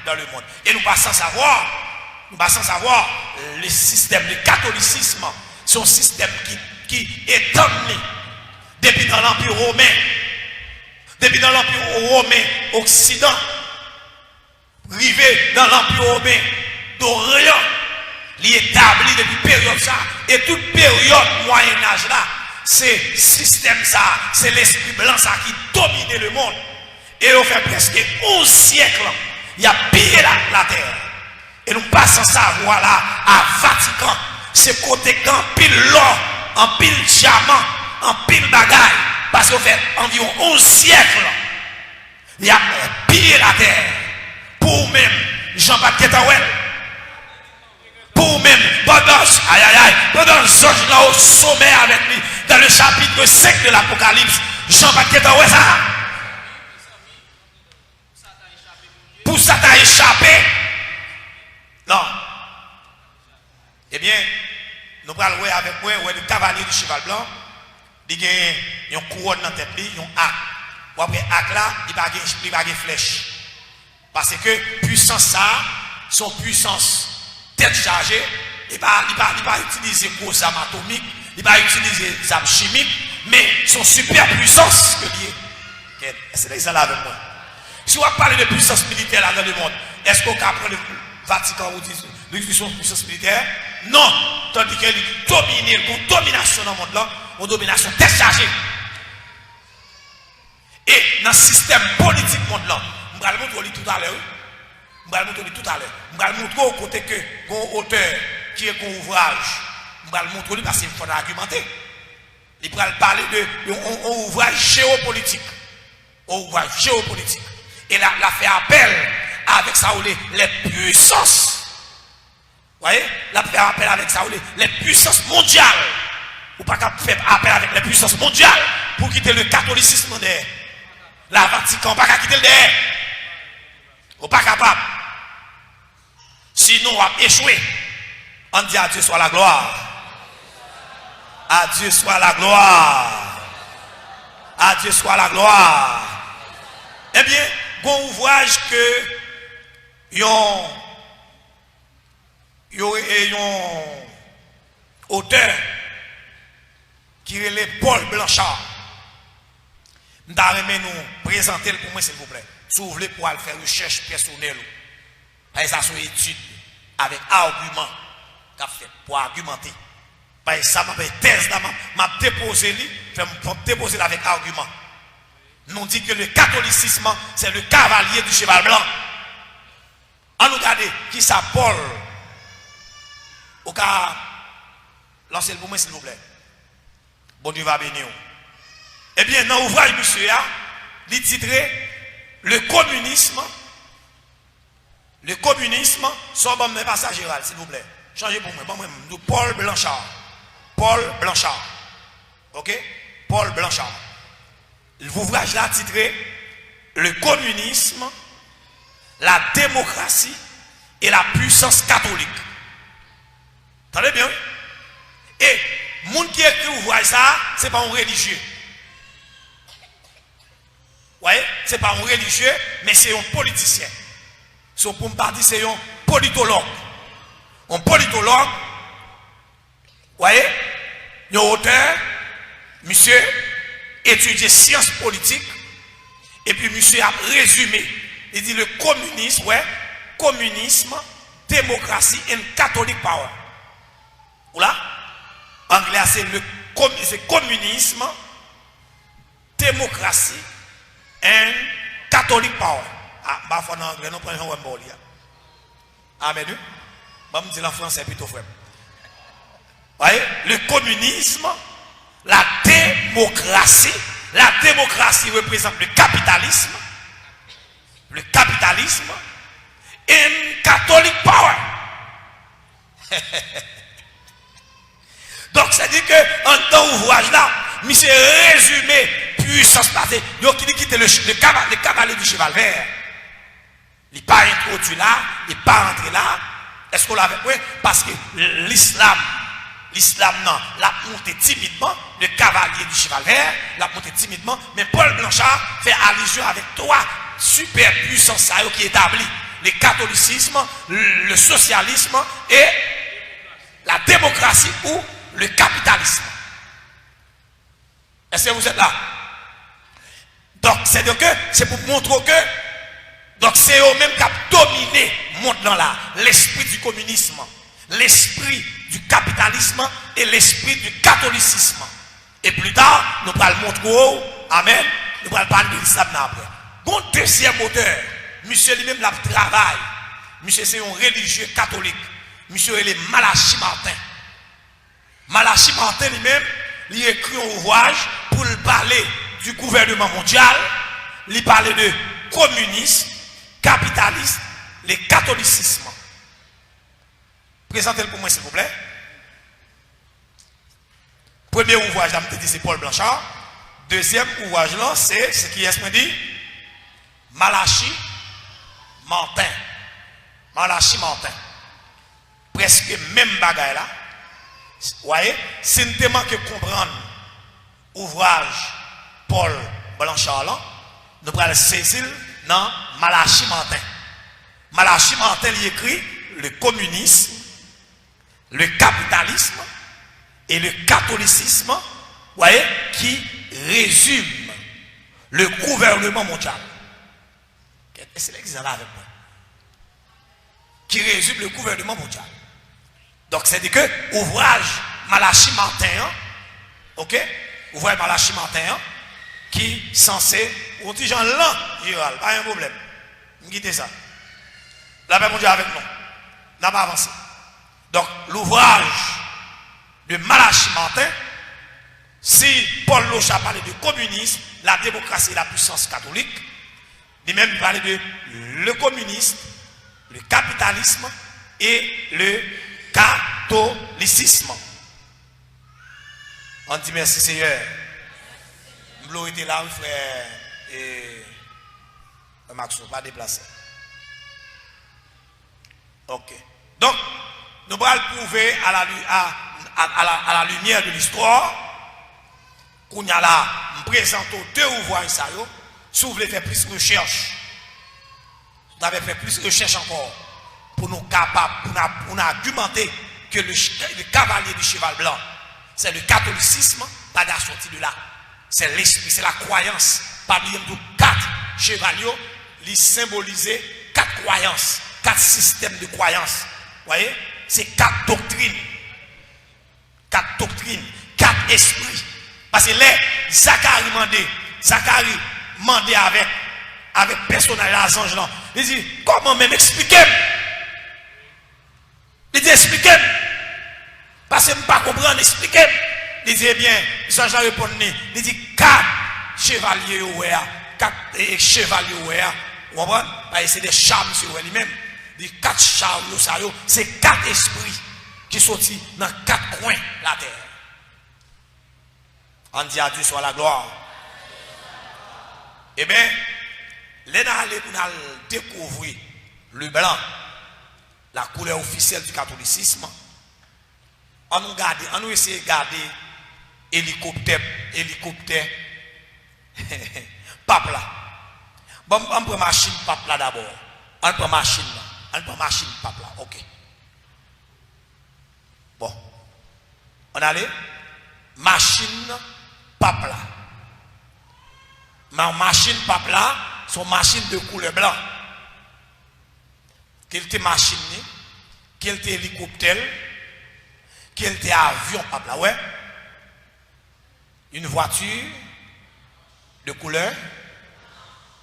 dans le monde. Et nous passons à savoir, le système, le catholicisme, c'est un système qui est amené depuis dans l'Empire romain, Occident, arrivé dans l'Empire romain d'Orient, il est établi depuis période ça, et toute période Moyen-Âge là, c'est système ça, c'est l'esprit blanc ça qui dominait le monde. Et on fait presque 11 siècles, il a pillé la terre. Et nous passons ça voilà à Vatican, c'est côté qu'en pile l'or, en pile diamant, en pile bagaille, parce qu'on fait environ 11 siècles, il a pillé la terre. Pour même Jean-Baptiste Ketawel, pour même pendant Georges là au sommet avec lui, dans le chapitre 5 de l'Apocalypse, Jean-Baptiste Ketawel ça. Pour ça t'a échappé. Non. Eh bien, nous allons voir avec moi, le cavalier du cheval blanc, il y a une couronne dans la tête, il y a un arc. Ou après arc là, il n'y a pas de flèche. Parce que puissance ça, son puissance tête chargée, il ne va pas utiliser gros armes atomiques, il ne va pas utiliser des armes chimiques, mais son super puissance que lié. C'est ça là avec moi. Si on parle de puissance militaire là dans le monde, est-ce qu'on peut prendre le Vatican ou l'utilisation de puissance militaire? Non, tandis qu'elle domine, une domination dans le monde là, une domination tête chargée. Et dans le système politique monde là, je vais vous montrer tout à l'heure. Je vais vous montrer au côté que mon auteur qui est un ouvrage, je vais vous montrer parce qu'il faut argumenter. Il va parler d'un ouvrage géopolitique. Et là, il a fait appel avec ça les puissances. Vous voyez? Il a fait appel avec ça les puissances mondiales. Ou pas qu'à faire appel avec les puissances mondiales pour quitter le catholicisme derrière. La Vatican, pas qu'à quitter le derrière. Ou pas capable. Sinon, on va échouer. On dit à Dieu soit la gloire. À Dieu soit la gloire. À Dieu soit la gloire. Eh bien, bon ouvrage que yon auteur qui est Paul Blanchard. Nous allons nous présenter pour moi s'il vous plaît. Si vous voulez pour aller faire recherche personnelle, ça sont études avec argument qu'a fait pour argumenter. Par ça m'a fait thèse m'a déposé avec argument. Nous dit que le catholicisme c'est le cavalier du cheval blanc. On nous regarde qui ça Paul. Au cas lancez le pour moi s'il vous plaît. Bon Dieu va bénir. Eh bien dans l'ouvrage monsieur il titré le communisme, soit bon mais pas ça Gérald s'il vous plaît. Changez pour moi. Bon, Paul Blanchard. OK? Paul Blanchard. L'ouvrage là titré le communisme, la démocratie et la puissance catholique. Entendez bien? Et monde qui écrit l'ouvrage ça, c'est pas un religieux. Ouais, c'est pas un religieux, mais c'est un politicien. So, pour me parler, c'est un politologue. Un politologue, voyez, un auteur, monsieur, étudié sciences politiques, et puis monsieur a résumé. Il dit le communisme, ouais, communisme, démocratie et catholic power. Voilà? Anglais, c'est communisme, démocratie et catholic power. Ah, bah, en anglais, nous prenons un bon lien. Amen. Je vais dire en français plutôt frère. Voyez, le communisme, la démocratie représente le capitalisme et catholic power. Donc, c'est-à-dire que, en temps ouvrage là, monsieur résumé, puissance passée, donc il quitte le cavalier du cheval vert. Il n'est pas introduit là, il n'est pas entré là. Est-ce qu'on l'avait? Oui, parce que l'islam, non, l'a monté timidement, le cavalier du cheval vert, l'a monté timidement, mais Paul Blanchard fait allusion avec trois super puissances qui établissent le catholicisme, le socialisme et la démocratie ou le capitalisme. Est-ce que vous êtes là? Donc, c'est pour montrer que donc c'est eux-mêmes qui ont dominé le monde dans l'esprit du communisme, l'esprit du capitalisme et l'esprit du catholicisme. Et plus tard, nous allons montrer, amen, nous allons parler de l'islam après. Bon, deuxième auteur, monsieur lui-même l'a travail. Monsieur c'est un religieux catholique. Monsieur il est Malachi Martin. Malachi Martin lui-même, il écrit un ouvrage pour parler du gouvernement mondial, il parle de communisme, capitalisme, le catholicisme. Présentez-le pour moi s'il vous plaît. Premier ouvrage, c'est Paul Blanchard. Deuxième ouvrage là, c'est ce qui est dit Malachi Martin. Malachi Martin. Presque même bagaille là. Vous voyez, si nous te manquons comprendre ouvrage Paul Blanchard là, nous allons saisir dans Malachi Martin. Malachi Martin il écrit le communisme, le capitalisme et le catholicisme, vous voyez, qui résume le gouvernement mondial. C'est l'exemple là avec moi. Qui résume le gouvernement mondial. Donc c'est-à-dire que ouvrage Malachi Martin, ok? Ouvrage Malachi Martin, qui est censé, on dit Jean lent, pas un problème. Quittez ça. La paix mondiale avec nous. N'a pas avancé. Donc l'ouvrage de Malachi Martin, si Paul Locha parlait de communisme, la démocratie et la puissance catholique, lui-même parlait de le communisme, le capitalisme et le catholicisme. On dit merci Seigneur. M'blo était là, frère, et Maxo, pas déplacé. Ok. Donc, nous allons prouver à la lumière de l'histoire qu'on y a là, nous présentons deux ouvrages, si vous voulez faire plus de recherche, vous avez fait plus de recherche encore, pour nous capables, pour nous argumenter que le cavalier du cheval blanc, c'est le catholicisme, pas de sortie de là. C'est l'esprit, c'est la croyance. Parmi nous, 4 chevaliers, ils symbolisaient 4 croyances, 4 systèmes de croyances. Vous voyez? C'est 4 doctrines. 4 doctrines, 4 esprits. Parce que là, Zacharie mandait avec personnage à ange là. Il dit, comment même expliquer? Il dit, expliquez. Parce que je ne peux pas comprendre, expliquez. Il dit, eh bien, Jean répond, il dit, 4 chevaliers, 4 chevaliers, vous comprenez? C'est des charmes sur lui-même. Il dit, 4 charmes, c'est 4 esprits qui sont dans 4 coins de la terre. On dit à Dieu soit la gloire. Eh bien, les allés pour découvrir le blanc, la couleur officielle du catholicisme. On nous essaie de garder hélicoptère, pape là. Bon, on prend machine pape là d'abord. On prend machine pape là. Ok. Bon. On allait machine pape là. Ma machine pape là, son machine de couleur blanc. Quelle était machine, quelle était hélicoptère, quel était avion pape là, ouais. Une voiture de couleur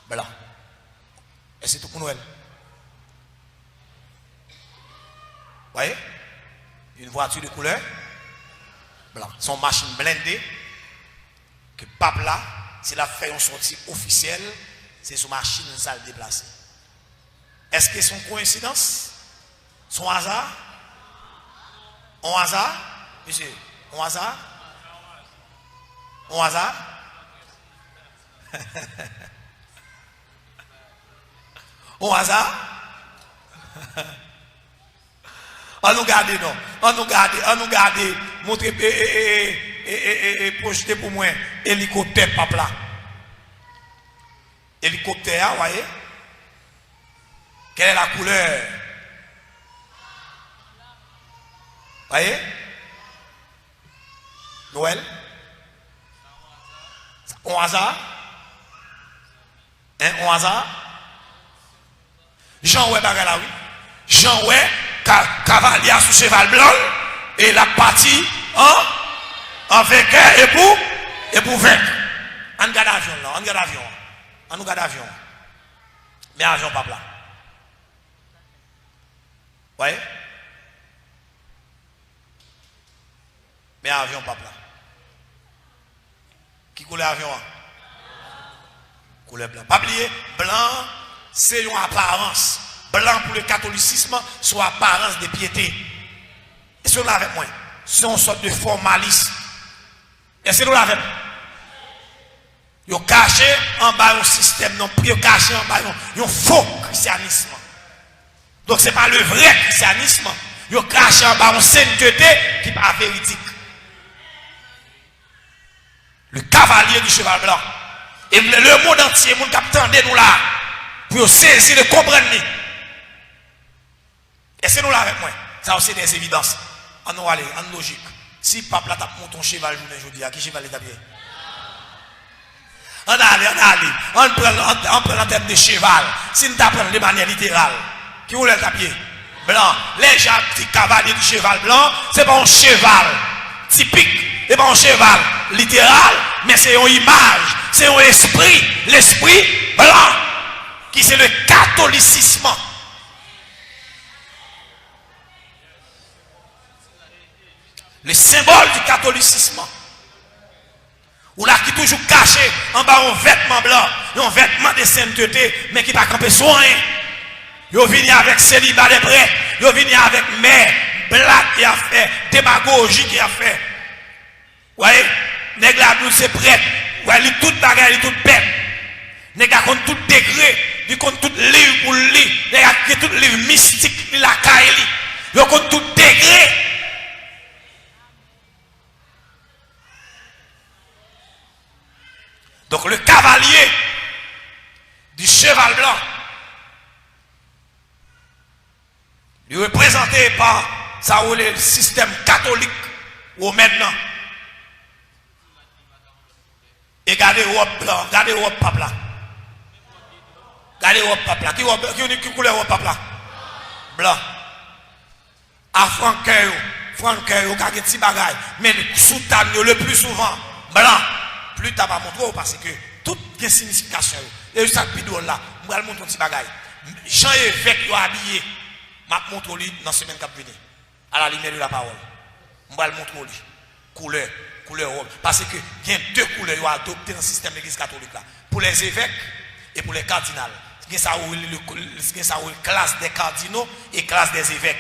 blanc. Et c'est tout pour Noël. Vous voyez? Une voiture de couleur blanc. Son machine blindée que pape là, s'il a fait une sortie officielle, c'est son machine ça le déplacer. Est-ce que c'est une coïncidence? Son hasard? Un hasard? Monsieur, On hasard? On hasard? On hasard? On nous garde, non? On nous garde, montrer et projeter pour moi, hélicoptère, papa. Hélicoptère, vous voyez? Quelle est la couleur? Vous voyez? Noël? On hasard? Hein, on hasard? Jean ouais bagala oui. Jean ouais cavalier sous cheval blanc et la partie en vainqueur et pour vaincre. On garde avion là, on garde avion. On nous garde avion. Mais avion pas plat. Ouais. Mais avion pas plat. Qui couleur avion? Couleur blanc. Pas oublier, blanc, c'est une apparence. Blanc pour le catholicisme, c'est une apparence de piété. Et c'est nous avec moi. C'est une sorte de formalisme. Et c'est nous avec moi. Ils ont caché en bas un système, non, ils ont caché en bas un faux christianisme. Donc ce n'est pas le vrai christianisme. Ils ont caché en bas une sainteté qui n'est pas véridique. Le cavalier du cheval blanc. Et le monde entier, le monde qui attend nous là, pour saisir et comprendre. Et c'est nous là avec moi. Ça aussi des évidences. On nous aller, en logique. Si papa là tape ton cheval aujourd'hui, à qui cheval est tapé? On prend en termes de cheval. Si nous apprenons de manière littérale, qui voulait taper? Blanc. Les gens qui cavalier du cheval blanc, c'est pas un cheval typique. C'est pas un cheval littéral, mais c'est une image, c'est un esprit, l'esprit blanc, qui c'est le catholicisme. Le symbole du catholicisme. Ou là qui toujours caché en bas un vêtement blanc, un vêtement de sainteté, mais qui pas camper soin. Ils viennent avec célibat des prêts, ils viennent avec mère, blague qui a fait, démagogie qui a fait. Vous voyez, nèg la douce c'est prêt. Vous voyez, tout bagarre, il tout bête. Nèg a compte tout degré, il compte tout livre pour lire, nèg a tout livre mystique, il la caille, il compte tout degré. Donc le cavalier du cheval blanc, il est représenté par ça ou le système catholique ou maintenant. Et regardez Europe blanc, regardez Europe papa. Regardez Europe papa. Qui couleur Europe papa? Blanc. À Francaire, qui a un petit bagage, mais soutane le plus souvent, blanc. Plus tu vas montrer parce que toute une signification. Et ça bidon là, je vais montrer un petit bagage. Jean évêque est habillé. Je vais montrer lui dans la semaine qui vient. À la lumière de la parole. Je vais montrer lui. Couleur rose. Parce que il y a deux couleurs qui sont adoptées dans le système de l'église catholique là. Pour les évêques et pour les cardinaux. Il y a ça où classe des cardinaux et classe des évêques.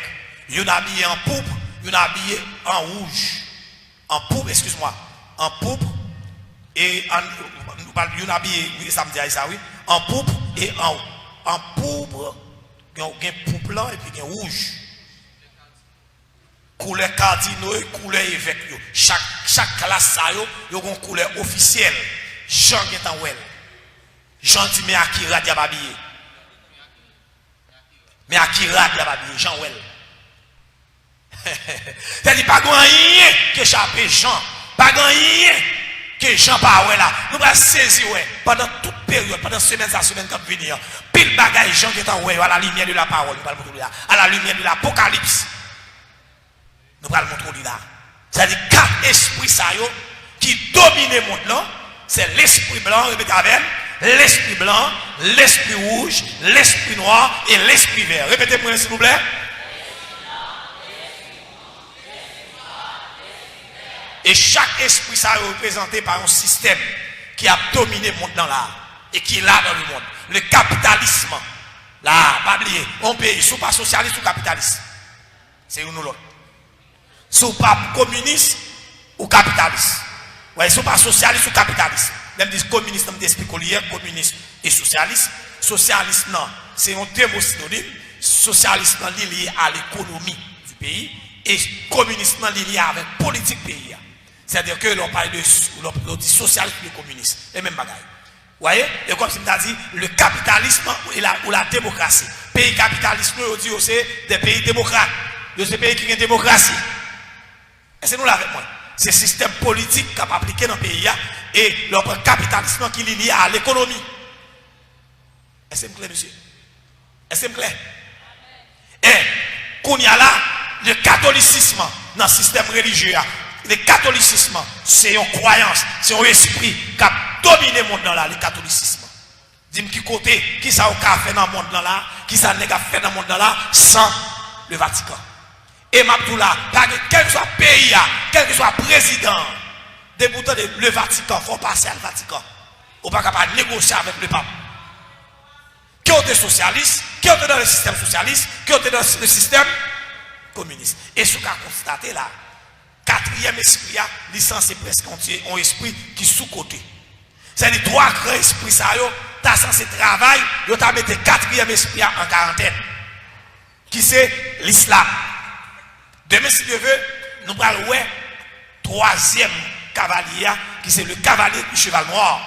Il y en a habillé en pourpre, il y en a habillé en rouge. En pourpre, excuse-moi. En pourpre. Et il y en a habillé, ça me dit ça, oui. En pourpre et en pourpre. Il y a un pourpre blanc et puis il y a un rouge. Couleur cardinaux et couleur évêque. Chaque classe, il y a une couleur officielle. Jean qui est en ouel. Jean dit, mais Akira Diababillé. Mais Akira Diababillé, Jean ouel. C'est-à-dire, pas rien qui échappe Jean. Pas rien que Jean pas ouel là. Nous allons saisir pendant toute période, pendant semaine à semaine comme venir. Pile bagaille Jean qui est en ouel à la lumière de la parole. À la lumière de l'Apocalypse. Nous allons montrer là. C'est-à-dire, quatre esprits qui dominent le monde là, c'est l'esprit blanc, répétez avec, l'esprit blanc, l'esprit rouge, l'esprit noir et l'esprit vert. Répétez-moi s'il vous plaît. Et chaque esprit ça est représenté par un système qui a dominé le monde dans là et qui est là dans le monde. Le capitalisme. Là, pas oublier, on pays, sous pas socialiste ou capitaliste. C'est une ou l'autre. Sous pas communiste ou capitaliste. Ouais, ils sont pas socialistes ou capitalistes. Même disent communistes, même d'esprit hier, communiste et socialiste. Socialiste, non, c'est un terme synonyme. Socialiste, non, lié à l'économie du pays. Et communiste, non, lié avec la politique pays. C'est-à-dire que l'on parle de socialisme et communiste. Et même bagaille. Vous voyez? Et comme je m'ai dit, le capitalisme ou la démocratie. Pays capitaliste, on dit c'est des pays démocrates. De ces pays qui ont une démocratie. Et c'est nous là avec moi. C'est le système politique qui a appliqué dans le pays et le capitalisme qui est lié à l'économie. Est-ce que c'est clair, monsieur? Est-ce que c'est clair? Et qu'on y a là, le catholicisme dans le système religieux, le catholicisme, c'est une croyance, c'est un esprit qui a dominé le monde dans là, le catholicisme. Dis-moi qui côté, qui ça a fait dans le monde dans là, qui ça n'a fait dans le monde dans là, sans le Vatican. Et Mabdoula, quel que soit le pays, quel que soit le président, des boutons de le Vatican, il faut passer à le Vatican. On ne peut pas négocier avec le pape. Qui ont été socialistes, qui ont été dans le système socialiste, qui ont été dans le système communiste. Et ce qu'on a constaté là, quatrième esprit, licencié presque entier, un esprit qui est sous-côté. C'est-à-dire, trois grands esprits, ça y est, tu as censé travailler, tu as mis le quatrième esprit en quarantaine. Qui c'est l'islam. Demain, si Dieu veut, nous allons voir troisième cavalier, qui c'est le cavalier du cheval noir.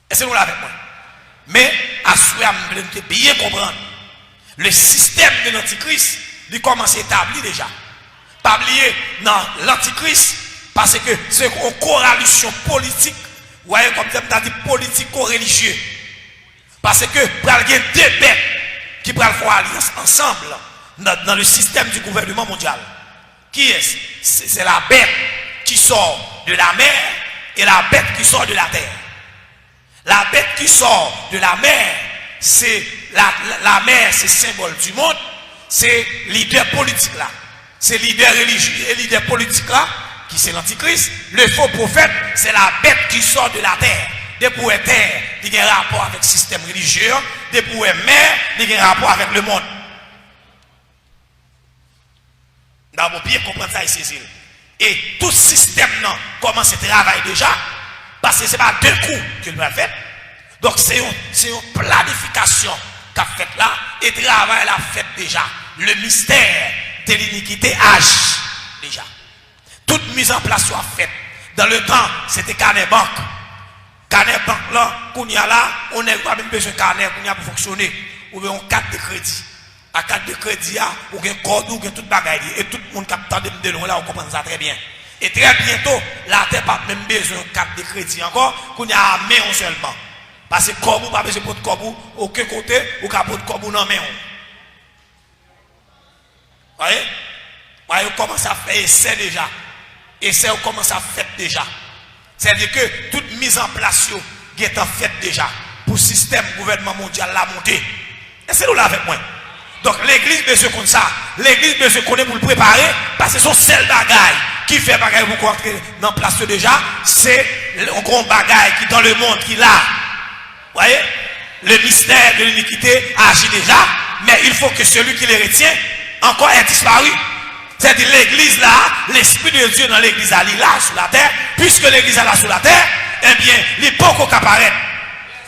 Et c'est nous là avec moi. Mais, à souhait, je bien comprendre. Le système de l'antichrist, il commence à établir déjà. Pas oublier dans l'antichrist, parce que c'est une coalition politique, vous voyez, comme tu as dit, politico-religieux. Parce que, pour y a deux bêtes qui prennent faire alliance ensemble dans le système du gouvernement mondial. Qui est-ce? C'est la bête qui sort de la mer et la bête qui sort de la terre. La bête qui sort de la mer, c'est la mer, c'est symbole du monde, c'est leader politique là. C'est leader religieux et leader politique là, qui c'est l'antichrist. Le faux prophète, c'est la bête qui sort de la terre. Depuis où est terre, il y a un rapport avec le système religieux. Depuis où est mer, il y a un rapport avec le monde. Nous avons bien comprendre ça ici. Et tout système non, commence à travailler déjà. Parce que ce n'est pas deux coups que nous avons fait. Donc c'est une planification qu'a fait là. Et travail l'a fait déjà. Le mystère de l'iniquité agit déjà. Toute mise en place soit faite. Dans le temps, c'était carnet banque. Carnet banque là, qu'on y a là, on n'a pas même besoin de carnet qu'on y a pour fonctionner. Ou bien on carte de crédit. À carte de crédit, ou bien code, ou bien toute bagaille. Et tout le monde qui a de loin là, on comprend ça très bien. Et très bientôt, la terre n'a pas même besoin de carte de crédit encore, qu'on y a à main seulement. Parce que comme vous pas besoin de code, aucun côté, ou qu'à de code dans main. Voyez? Voyez, on commence à faire essai déjà. Essai, on commence à faire déjà. C'est-à-dire que toute mise en place est en fait déjà pour le système gouvernement mondial la montée. Et c'est nous là avec moi. Donc l'église besoin comme ça. L'église besoin qu'on est pour le préparer parce que son seul bagaille qui fait bagaille pour entrer dans place déjà, c'est un grand bagaille qui dans le monde qui là. Vous voyez? Le mystère de l'iniquité agit déjà, mais il faut que celui qui les retient encore ait disparu. C'est-à-dire l'église là, l'esprit de Dieu dans l'église là, il est là sur la terre, puisque l'église est là sur la terre, eh bien, il n'est pas encore apparaître.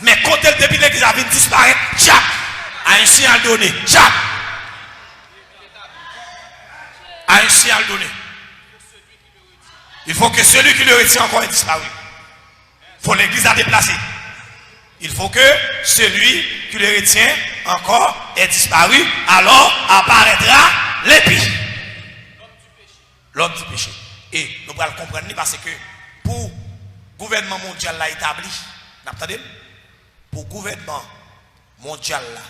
Mais quand depuis l'église a vu disparaître, tchap, à un signal donné, tchap, à un signal donné. Il faut que celui qui le retient encore ait disparu. Il faut l'église à déplacer. Il faut que celui qui le retient encore ait disparu, alors apparaîtra l'épée. L'homme du péché. Et nous allons comprendre parce que pour le gouvernement mondial là établi, n'entendez? Pour le gouvernement mondial là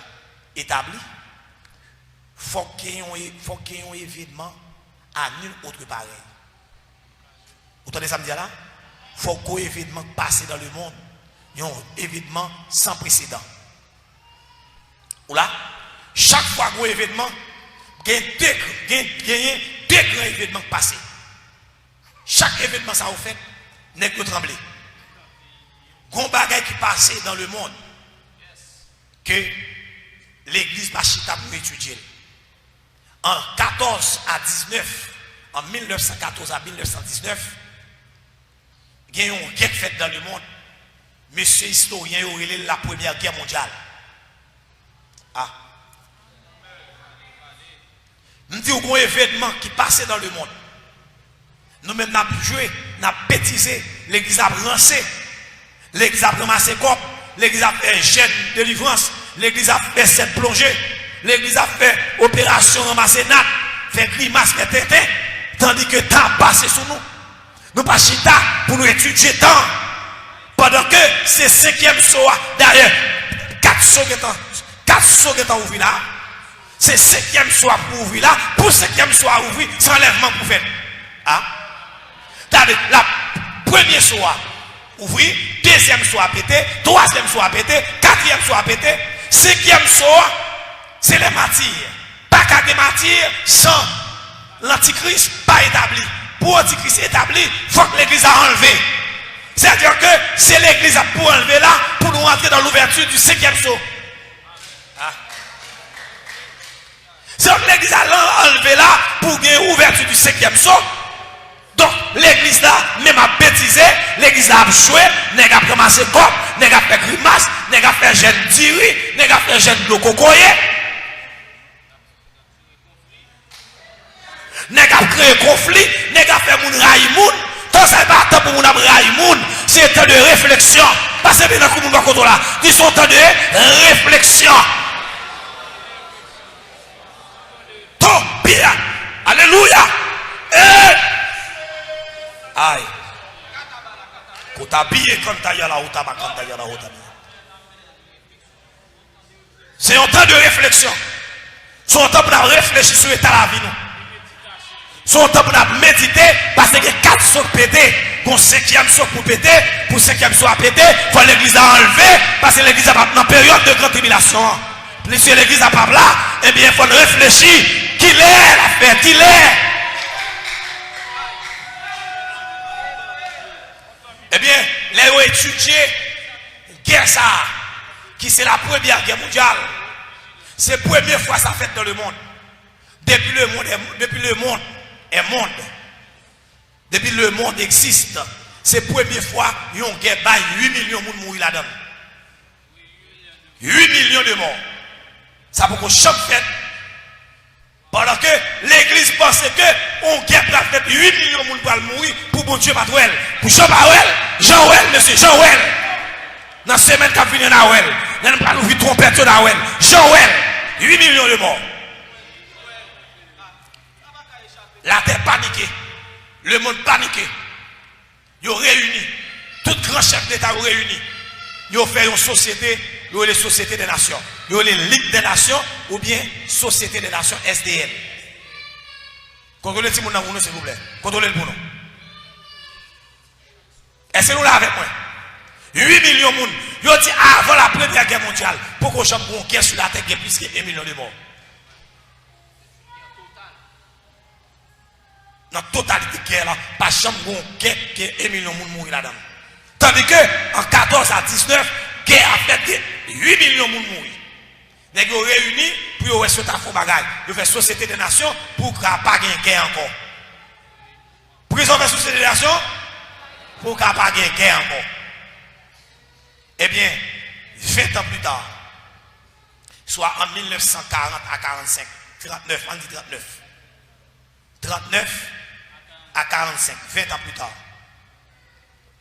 établi, il faut qu'il y ait un événement à nul autre pareil. Vous entendez ça me dire là? Il faut qu'un événement passe dans le monde. Un événement sans précédent. Ou là, chaque fois qu'un événement, il y a deux grands événements passés. Chaque événement, ça vous fait, n'est que trembler. Grand bagage qui passait dans le monde, que l'église Pachita pour étudier. En 14 à 19 en 1914 à 1919, il y a eu une guerre faite dans le monde. Monsieur historien, il y a eu la Première Guerre mondiale. Ah. Nous disons qu'il y a un événement qui passait dans le monde. Nous-mêmes, nous avons joué, nous avons bêtisé, l'église a lancé, l'église a ramassé corps, l'église a fait jeûne de délivrance, l'église a fait cette plongée, l'église a fait opération ramasser natte, fait grimace, fait tétin, tandis que le temps passé sur nous. Nous pas chita pour nous étudier temps. Pendant que c'est 5e soir, d'ailleurs, 4 sauts qui sont ouverts là, c'est 5e soir pour ouvrir là, pour 5e soir ouvrir, sans lèvement pour faire. Ah? La première soir ouvrir, 2e soir pété, 3e soir pété, 4e soir pété, 5e soir, c'est les matières. Pas qu'à des matières sans l'antichrist pas établi. Pour l'antichrist établi, il faut que l'église a enlevé. C'est-à-dire que c'est l'église pour enlever là, pour nous entrer dans l'ouverture du 5e saut. Ah. C'est que l'église a enlevé là, pour gagner l'ouverture du 5e saut. Donc l'église là, même a bêtisé, l'église a joué, n'est pas commencé comme, n'est pas fait grimace, n'est pas fait jeune diri, n'est pas fait jeune de cocoyer. N'est pas créé conflit, n'est pas fait moun raïmoun. Tant ça pas temps pour moun raïmoun, c'est un temps de réflexion. Parce que bien qu'on va contre là, ils sont temps de réflexion. Tout bien. Alléluia. Aïe. Quand tu habillé quand tu as la route, quand tu as la route. C'est un temps de réflexion. C'est un temps pour réfléchir sur l'état de la vie. C'est un temps pour méditer parce que 4 sauts pétés, pour 5e saut pour péter, pour 5e saut à péter, il faut l'église à enlever parce que l'église a pas dans période de grande tribulation. Si l'église n'a pas là, eh bien il faut réfléchir qu'il est la fête, qu'il est. Eh bien, les ont étudié guerre ça, qui c'est la première guerre mondiale. C'est la première fois ça fait dans le monde. Depuis le monde est monde. Depuis le monde existe. C'est la première fois qu'ils ont guerre 8 millions de gens mourir là-dedans. 8 millions de morts. Ça pour qu'on choque fait. Pendant que l'église pensait que on guerre pour faire 8 millions de gens pour mourir pour bon Dieu Matouel. Pour Jean-Ouel, monsieur Jean-Ouel. Dans la semaine qui a fini à Ouel, nous allons ouvrir trompette à Ouel. Jean-Ouel, 8 millions de morts. La terre paniquée. Le monde paniqué. Ils ont réuni. Tout grand chef d'État ont réuni. Ils ont fait une société, ils ont les sociétés des nations. Ils ont les ligues des nations ou bien société des nations SDN. Contrôlez le monde dans vous, s'il vous plaît. Contrôlez le monde. Est-ce que nous là avec moi? 8 millions de monde. Ils ont dit avant la première guerre mondiale, pour qu'on chante une guerre sur la terre qui est plus que 1 million de morts. Dans la totalité de guerre, pas jamais une guerre qui est 1 million de monde mourir là-dedans. Tandis que en 14 à 19, guerre a fait 8 millions de monde mourir. Ils ont réuni pour qu'ils fassent un bagage. Ils ont fait société des nations pour qu'il n'y ait pas de guerre encore. Pour qu'ils ont fait société des nations pour qu'il n'y ait pas de guerre encore. Eh bien, 20 ans plus tard, soit en 1940 à 45, 39, on dit 39. 39 à 45, 20 ans plus tard.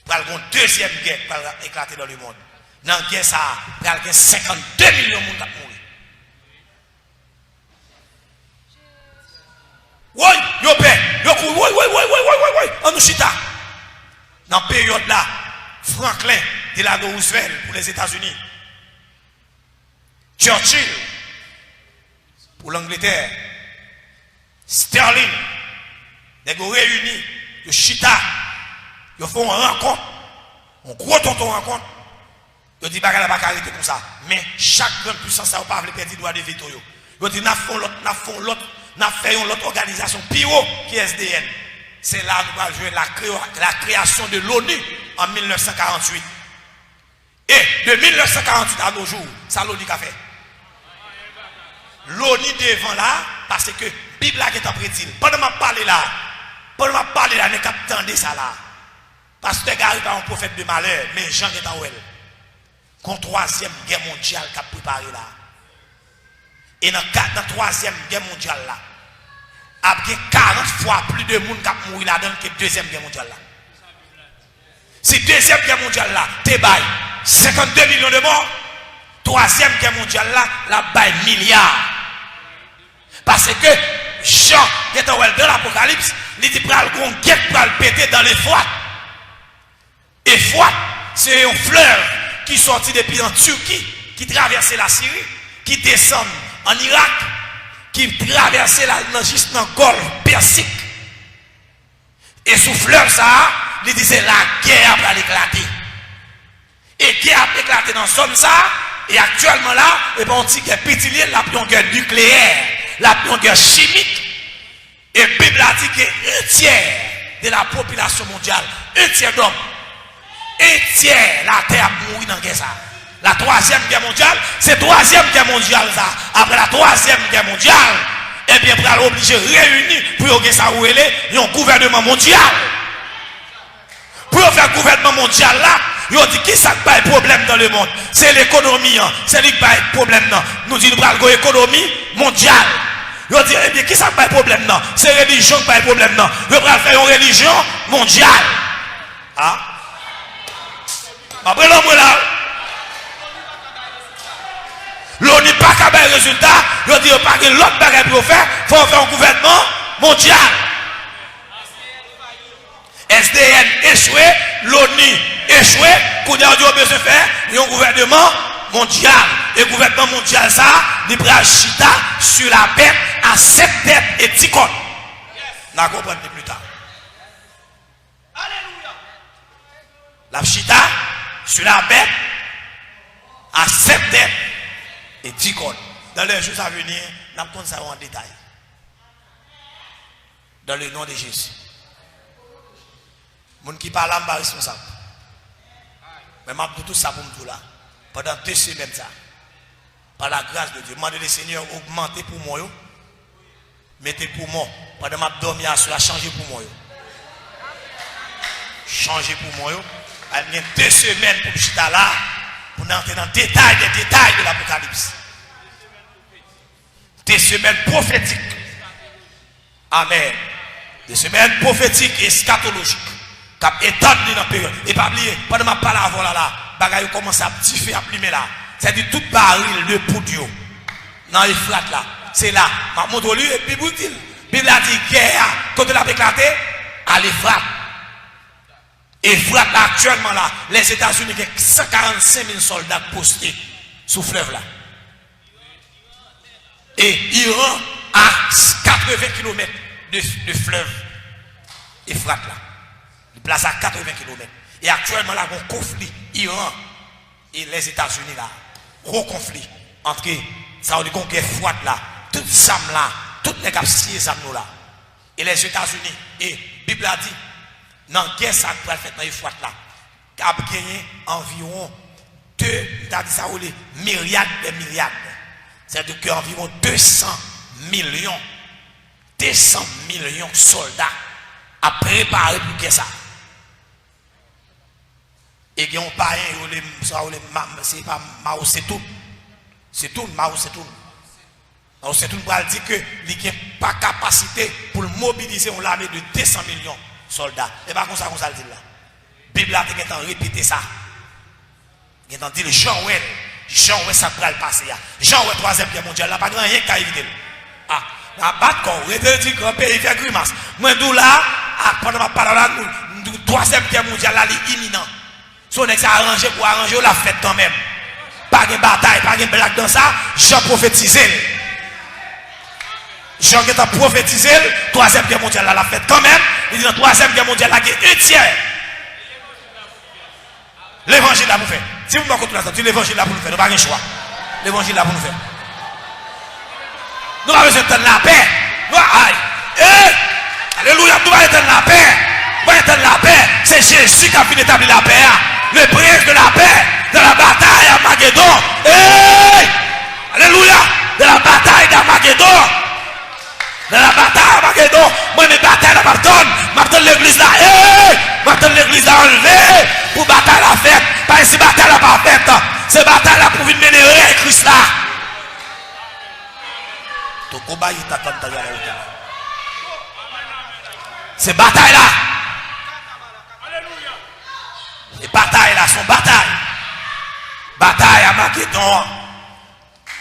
Pour une deuxième guerre qui va éclater dans le monde. Dans la guerre, ça va y 52 millions de monde qui mourir. Oui, yo paix, yo couru, oui, on nous chita. Dans la période là, Franklin Delano Roosevelt pour les États-Unis, Churchill pour l'Angleterre, Sterling, les gars réunis, ils chita, ils font une rencontre, un gros tonton rencontre. Ils disent pas qu'elle va arrêter comme ça. Mais chaque grande puissance, ça ne va pas perdre le droit de veto. Ils disent nous faisons l'autre organisation PIO qui est SDN. C'est là que nous allons jouer la création de l'ONU en 1948. Et de 1948 à nos jours, ça l'ONU qu'a fait. L'ONU devant là, parce que la Bible est en prédit. Pendant que je parle là, Pour m'a parler là, ne captez ça là. Pasteur Gary pas un prophète de malheur, mais Jean qui est en ouel. Qu'on troisième guerre mondiale qui a préparé là. Et dans la troisième guerre mondiale là, après 40 fois plus de monde qui a mouru là-dedans que la deuxième guerre mondiale là. Si deuxième guerre mondiale là, t'es bail 52 millions de morts, troisième guerre mondiale là, la bail milliards. Parce que Jean qui est en ouel dans l'Apocalypse, il dit pral gon guerre pral péter dans les foies. Et foie, c'est une fleur qui sortit depuis en Turquie, qui traversait la Syrie, qui descend en Irak, qui traversait juste dans le golfe Persique. Et sous fleur ça, il disait la guerre va éclater. Et guerre a éclaté dans la zone ça, et actuellement là, et ben on dit que petit la guerre nucléaire, la guerre chimique. Et la Bible a dit que un tiers de la population mondiale, un tiers d'hommes, un tiers la terre a mouru dans la guerre ça. La troisième guerre mondiale, c'est la troisième guerre mondiale ça. Après la troisième guerre mondiale, eh bien, pour aller obligé de réunir pour que ça roule un gouvernement mondial. Pour faire un gouvernement mondial là, ils dit qui ça pas problème dans le monde? C'est l'économie, c'est lui qui pas problème non. Nous disons nous avons une économie mondiale. Ils dit eh bien qui ça pas problème non? C'est religion qui pas problème non. Ils veulent faire une religion mondiale. Ah? Après l'homme là, l'on n'est pas qu'à faire un résultat, l'on dit pas que l'autre bagage pour faire, il faut faire un gouvernement mondial. SDN échoué, l'ONU échoué, qu'on a besoin de faire un gouvernement mondial. Et le gouvernement mondial, ça, il prend chita sur la bête à 7 têtes et 10 côtes. Nous comprenons plus tard. Alléluia. La chita sur la bête à 7 têtes et 10 côtes. Dans les jours à venir, nous allons ça en détail. Dans le nom de Jésus. Moun qui parle là, je suis responsable. Mais je tout ça pour me dire là. Pendant 2 semaines, ça. Par la grâce de Dieu, demandez le Seigneur augmenter pour moi. Mettez pour moi. Pendant que je dormir, je changer pour moi. Changer pour moi. Il y a 2 semaines pour que je là. Pour entrer dans le détail des détails de l'Apocalypse. 2 semaines prophétiques. Amen. 2 semaines prophétiques et eschatologiques. Cap étendre dans la période. Et pas oublier, pendant que je parle avant là, bagaille commence à tiffer, à plumer là. C'est-à-dire tout baril de poudre. Dans les flats là. C'est là. Je montre lui et puis vous dit. Bible a dit guerre, quand elle a éclaté, à l'Euphrate. Et Euphrate là, actuellement là, les États-Unis ont 145 000 soldats postés sous fleuve là. Et Iran a 80 km de fleuve Euphrate là. Il place à 80 km. Et actuellement là, il y a un conflit Iran et les États-Unis là. Gros conflit entre ça on dit qu'on est froide là, toutes les âmes là, toutes les capsiers âmes là. Et les États-Unis, et la Bible a dit, dans la guerre ça va faire dans les froides là, qui a gagné environ 2 milliards de milliards. C'est-à-dire qu'environ 200 millions de soldats à préparer pour guerre ça. Et il y a un païen, c'est pas Mao Zedong. C'est tout, Mao Zedong. Mao Zedong va dire que il n'a pas capacité pour mobiliser une armée de 200 millions de soldats. Et pas comme ça le dit là. La Bible a répété ça. Il a dit le Jean Ouel, ça va le passer. Jean Ouel, 3e guerre mondiale, là, pas grand rien qu'à éviter. Ah, la batte quand on dit grand pays fait grimace. Moi, d'où là, pendant ma parole là, 3e guerre mondiale, là, il est imminent. Son ex a arrangé pour arranger la fête quand même. Pas de bataille, pas de blague dans ça. Jean prophétisé. Jean qui a prophétisé, 3e guerre mondiale, la fête quand même. Il dit dans la 3e guerre mondiale, il y a un tiers. L'évangile là pour faire. Si vous m'écoutez là, c'est l'évangile là pour nous faire. Nous n'avons pas de choix. L'évangile là pour nous faire. Nous avons besoin de la paix. Alléluia, nous allons éteindre la paix. Nous allons éteindre la paix. C'est Jésus qui a fini d'établir la paix. Le prince de la paix. De la bataille à Magédon. Alléluia. De la bataille d'Armageddon. De la bataille à Magédon. Moi, mes batailles à Babylone. l'église a enlevé pour bataille la fête. Pas si bataille la pas faite. C'est bataille là pour venir mener Christ là. Ton combat il t'attend ta là. C'est bataille là. Et bataille là, son bataille. Bataille à Macédon.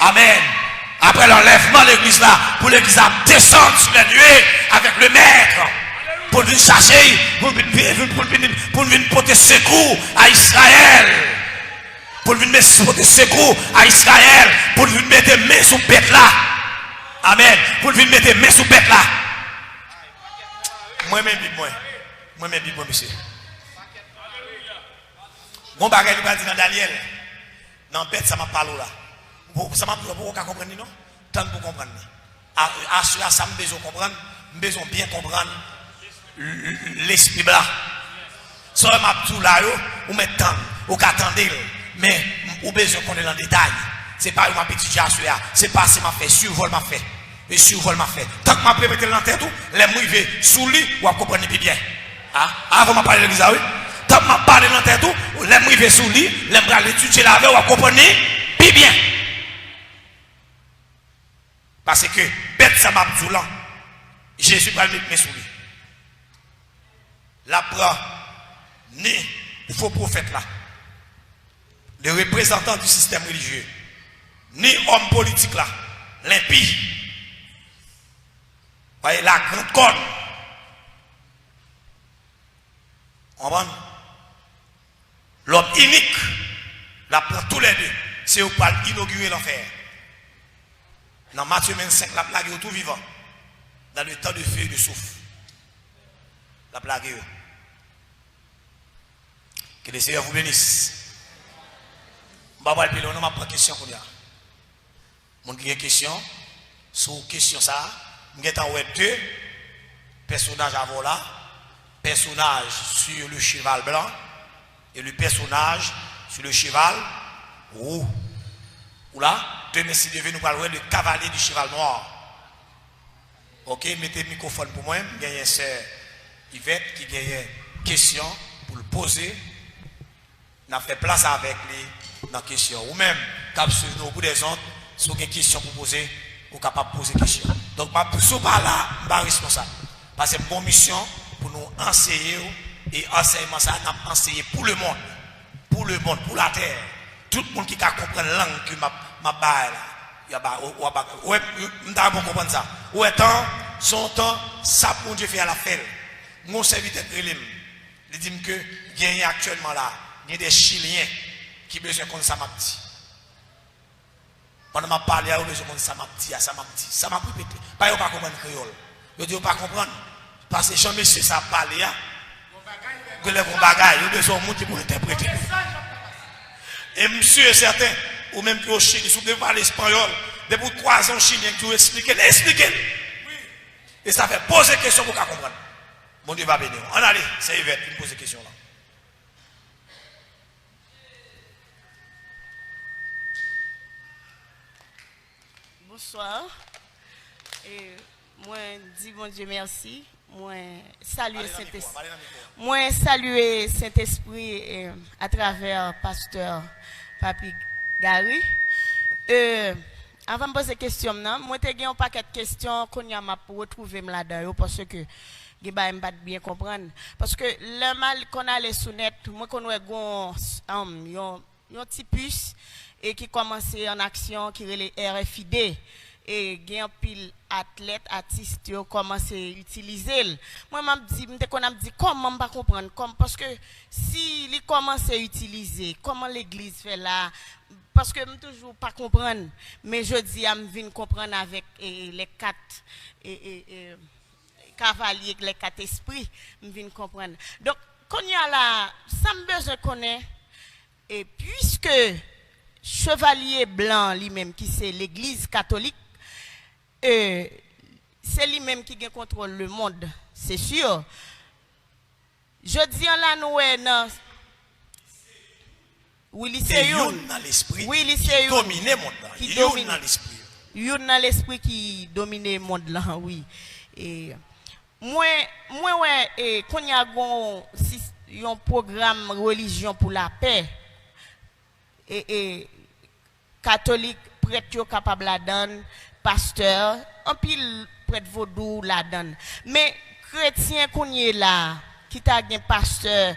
Amen. Après l'enlèvement de l'église là, pour l'église à descendre sur les nuées avec le maître. Pour venir chercher, pour venir porter secours à Israël. Pour venir porter secours à Israël. Pour venir mettre main sous bête là. Amen. Pour venir mettre main sous bête là. Moi-même, monsieur. Mon bagage il va dire dans Daniel. Dans bête ça m'a parlé là. Ça m'a pour comprendre non? Tant pour comprendre. Assurer ça me besoin comprendre, besoin bien comprendre l'esprit là. Ça m'a tout là ou mettre temps, ou qu'attendre mais ou besoin connaître dans détail. C'est pas ma petite assurer, c'est pas si m'a fait survol m'a fait. Et survol m'a fait. Tant que m'a préparé dans tête tout, les mouiller sous lui ou à comprendre bien. Ah, avant m'a parler de l'église oui. Tant m'a parlé dans tête tout, les mouiller sous lui, les bras l'étudier la veille ou à comprendre bien. Parce que bête ça m'a dit là. Jésus va le mettre sous lui. La prend ni le faux prophète là. Le représentant du système religieux. Ni homme politique là. L'impie. Voyez la grande corne. On va l'homme unique. La prend tous les deux. C'est où pas inaugurer l'enfer. Dans Matthieu 25, la plague est tout vivant. Dans le temps de feu et de souffle. La plague est. Que le Seigneur vous bénisse. Je vais vous dire, on m'a pas de question. Mon qui a une question. Sur question ça, je vais vous deux personnages avant là. Personnage sur le cheval blanc et le personnage sur le cheval roux. Ou là, demain si Dieu veut nous parler le cavalier du cheval noir. Ok, mettez le microphone pour moi. Il y a une sœur Yvette qui a une question pour le poser. On a fait place avec lui dans la question. Ou même, quand vous au bout des autres, si vous avez une question pour poser, vous êtes capable de poser une question. Donc, je suis pas là, je suis pas responsable. Parce que c'est une bonne mission pour nous enseigner. Et enseignement, ça, on a enseigné pour le monde. Pour le monde, pour la terre. Tout le monde qui a compris la langue que ma baille là. Ouais, je ne comprendre ça. Où est temps, son temps, ça pour Dieu fait à la fête. Mon serviteur il dit que il y a actuellement là, il y a des Chiliens qui ont besoin de ça m'a dit. Pendant ma parlé, ils ont besoin de ça m'a dit, ça m'a dit, ça m'a répété. Pas pas comprendre créole. Ils disent pas comprendre parce que Jean monsieur ça parle là. Que les bons bagages, ils ont besoin de monde pour interpréter. Et monsieur est certain, ou même que au Chili, si vous devez parler espagnol, depuis 3 ans, Chilien qui vous explique, et ça fait poser des questions pour qu'on comprenne. Mon Dieu va bénir. On allez, c'est Yvette qui me pose des questions là. Bonsoir. Et moi, dis mon Dieu merci. Moi, saluer Saint-Esprit. Moi, saluer Saint-Esprit à travers pasteur Papi Gary. Avant de poser question, moi, j'ai un paquet de questions qu'on y a pour retrouver là-dedans parce que je ne sais pas bien comprendre. Parce que le mal qu'on a les sounettes, moi, qu'on a un petit puce et qui commence en action, qui est le RFID. Et il y a un pile athlète, artiste qui commencé à utiliser. Moi, je me dis comment je ne comprendre pas. Parce que si il commence à utiliser, comment l'église fait là? Parce que je ne toujours pas comprendre. Mais je dis, je viens comprendre avec les 4 cavaliers, les 4 esprits. Je viens comprendre. Donc, quand il y a là, ça me besoin de connaître. Et puisque chevalier blanc lui-même, qui c'est l'église catholique, c'est lui-même qui contrôle le monde, c'est sûr. Je dis là, nous, non. Oui, c'est dans l'esprit. Oui, c'est domine le monde. Qui domine dans l'esprit. Dans l'esprit qui domine le monde là, oui. Et moi, ouais, quand il y a un programme religion pour la paix. Et catholique, prêtre capable la donne, pasteur, en pile prêtre vaudou la donne. Mais chrétien qu'on y est là, qui t'a un pasteur,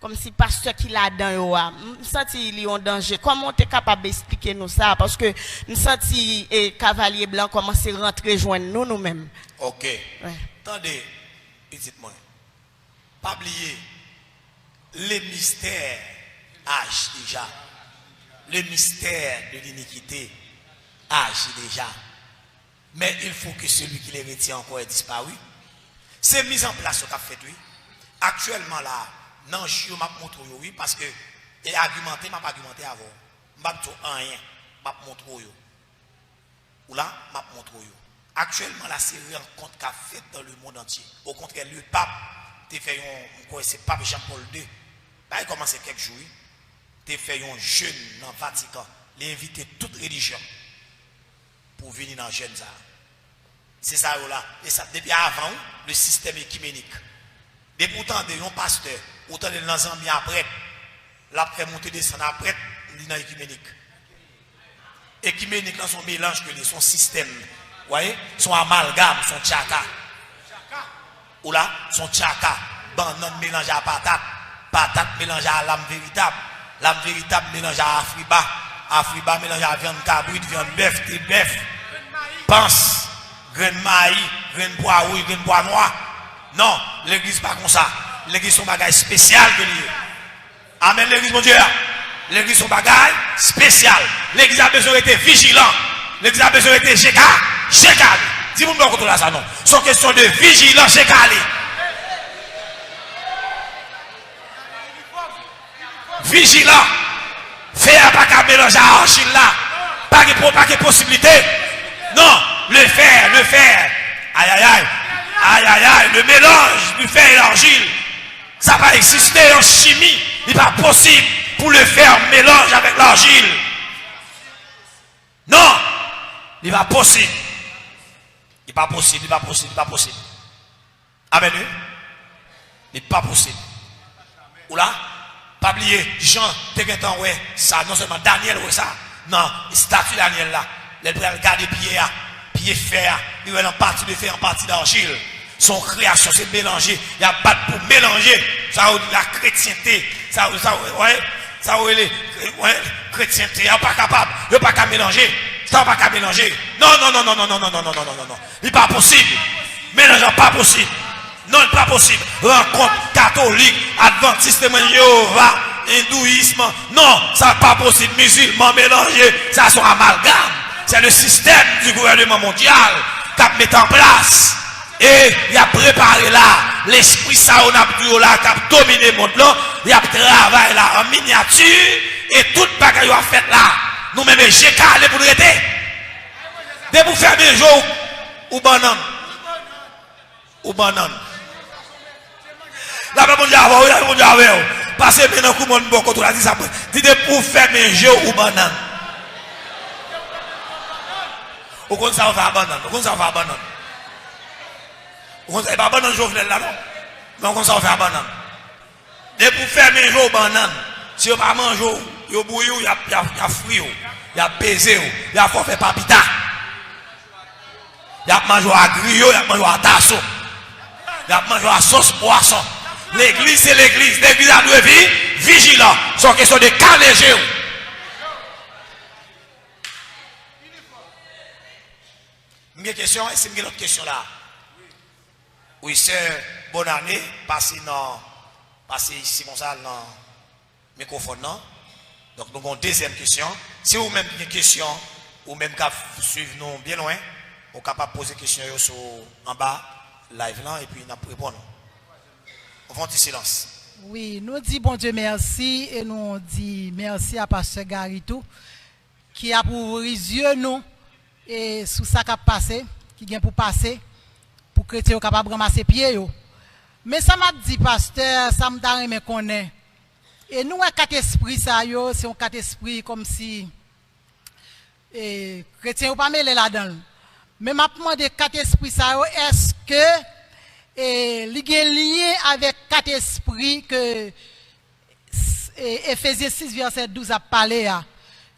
comme si pasteur qui l'a dans je sens qu'il est en danger. Comment tu es capable d'expliquer nous ça? Parce que nous senti cavalier blanc commence à rentrer joindre nous-mêmes. Ok. Ouais. Attendez, dites-moi. Pas oublier, les mystères agissent déjà. Le mystère de l'iniquité agit déjà. Mais il faut que celui qui les retient encore ait disparu. C'est mis en place ce qu'a fait lui. Actuellement là, non, je m'a montré oui parce que et argumenté m'a pas argumenté avant. M'a dit rien, m'a montré yo. Ou là, m'a montré yo. Actuellement là, c'est une rencontre qu'a fait dans le monde entier. Au contraire, le pape t'es fait c'est pape Jean-Paul II. Bah, il commence quelques jours. T'es fait un jeune dans le Vatican, les inviter toute religion pour venir dans le jeune ça. C'est ça là. Et ça depuis avant le système écuménique. Mais pourtant de un pasteur, autant de l'ensemble après, la fait monter descendre après, dans l'écuménique. Écuménique là son mélange que son système, vous voyez, son amalgame, son tchaka. Ou là, son tchaka, banane mélangé à patate, patate mélangée à l'âme véritable. L'âme véritable mélange à Afriba. Afriba mélange à viande cabrite, viande bœuf, thé bœuf. Pense, grain de maïs, grain de bois rouge, grain de bois noir. Non, l'église pas comme ça. L'église son bagage spécial que lié. Amen, l'église, mon Dieu. L'église son bagage spécial. L'église a besoin d'être vigilant. L'église a besoin d'être Jékali. Si vous ne pouvez pas ça, non. C'est question de vigilance, Jékali. Vigilant, faire pas qu'à mélanger à argile là, pas de possibilité. Non, le fer, aïe, le mélange du fer et l'argile, ça va exister en chimie, il n'est pas possible pour le faire mélange avec l'argile. Non, il n'est pas possible. Il n'est pas possible. Amen. Il n'est pas possible. Ou là? Pas oublier, Jean, t'es temps, ouais, ça, non seulement Daniel, ouais, ça, non, statue Daniel là, les frères regardent pieds fer, il va en partie de fer, en partie d'argile. Son création, c'est mélanger, il y a battre pour mélanger, ça, la chrétienté, ça, les chrétienté, il n'y a pas capable, il n'y a pas qu'à mélanger, ça, pas qu'à mélanger. Non, il n'est pas possible, mélangeant pas possible. Non, pas possible. Rencontre catholique, adventiste, Jéhovah, hindouisme. Non, ça n'est pas possible. Musulmans mélangés, ça sont amalgames. C'est le système du gouvernement mondial qui a mis en place. Et il a préparé là l'esprit Saonabdou là qui a dominé le monde là. Il a travaillé là en miniature. Et tout le bagage a fait là. Nous-mêmes, j'ai calé pour nous aider. De vous faire des jours ou banane. Ou banane. La bon Dieu, passez maintenant comme on beaucoup tout la dit ça. Dites pour faire mes jeux ou banane. Au compte ça on va banane. Au compte ça on va banane. Au compte ça pas banane Jovenel là non. Mais au compte ça on va banane. Dites pour faire mes jeux ou banane. Si on pas manger, yo bouillou, il y a fruit, il y a baiser, il y a faut faire papita. Il y a manger à griot, il y a manger à tasso. Il y a manger à sauce poisson. L'église, c'est l'église. L'église a dû vivre vigilant. C'est une question de caléger. Une question, est-ce qu'il y a une autre question là? Oui, c'est bonne année. Passez ici comme ça dans le microphone. Non? Donc, nous avons une deuxième question. Si vous-même avez une question, ou même qu'à suivre nous bien loin, vous êtes capable de poser des questions en bas, live là, et puis nous répondons. On va en silence. Oui, nous disons bon Dieu merci et nous disons merci à Pasteur Garito qui a pour ouvrir les yeux nous et sous ça qui a passé, qui vient pour passer, pour que les chrétiens soient capables de ramasser pieds. Mais ça m'a dit, Pasteur, ça m'a dit qu'on connaît. Et nous, un quatre esprits, c'est un quatre esprits comme si les chrétiens n'ont pas mêlé là-dedans. Mais m'a demandé quatre esprits, est-ce que et il est lié avec quatre esprits que Éphésiens 6 verset 12 a parlé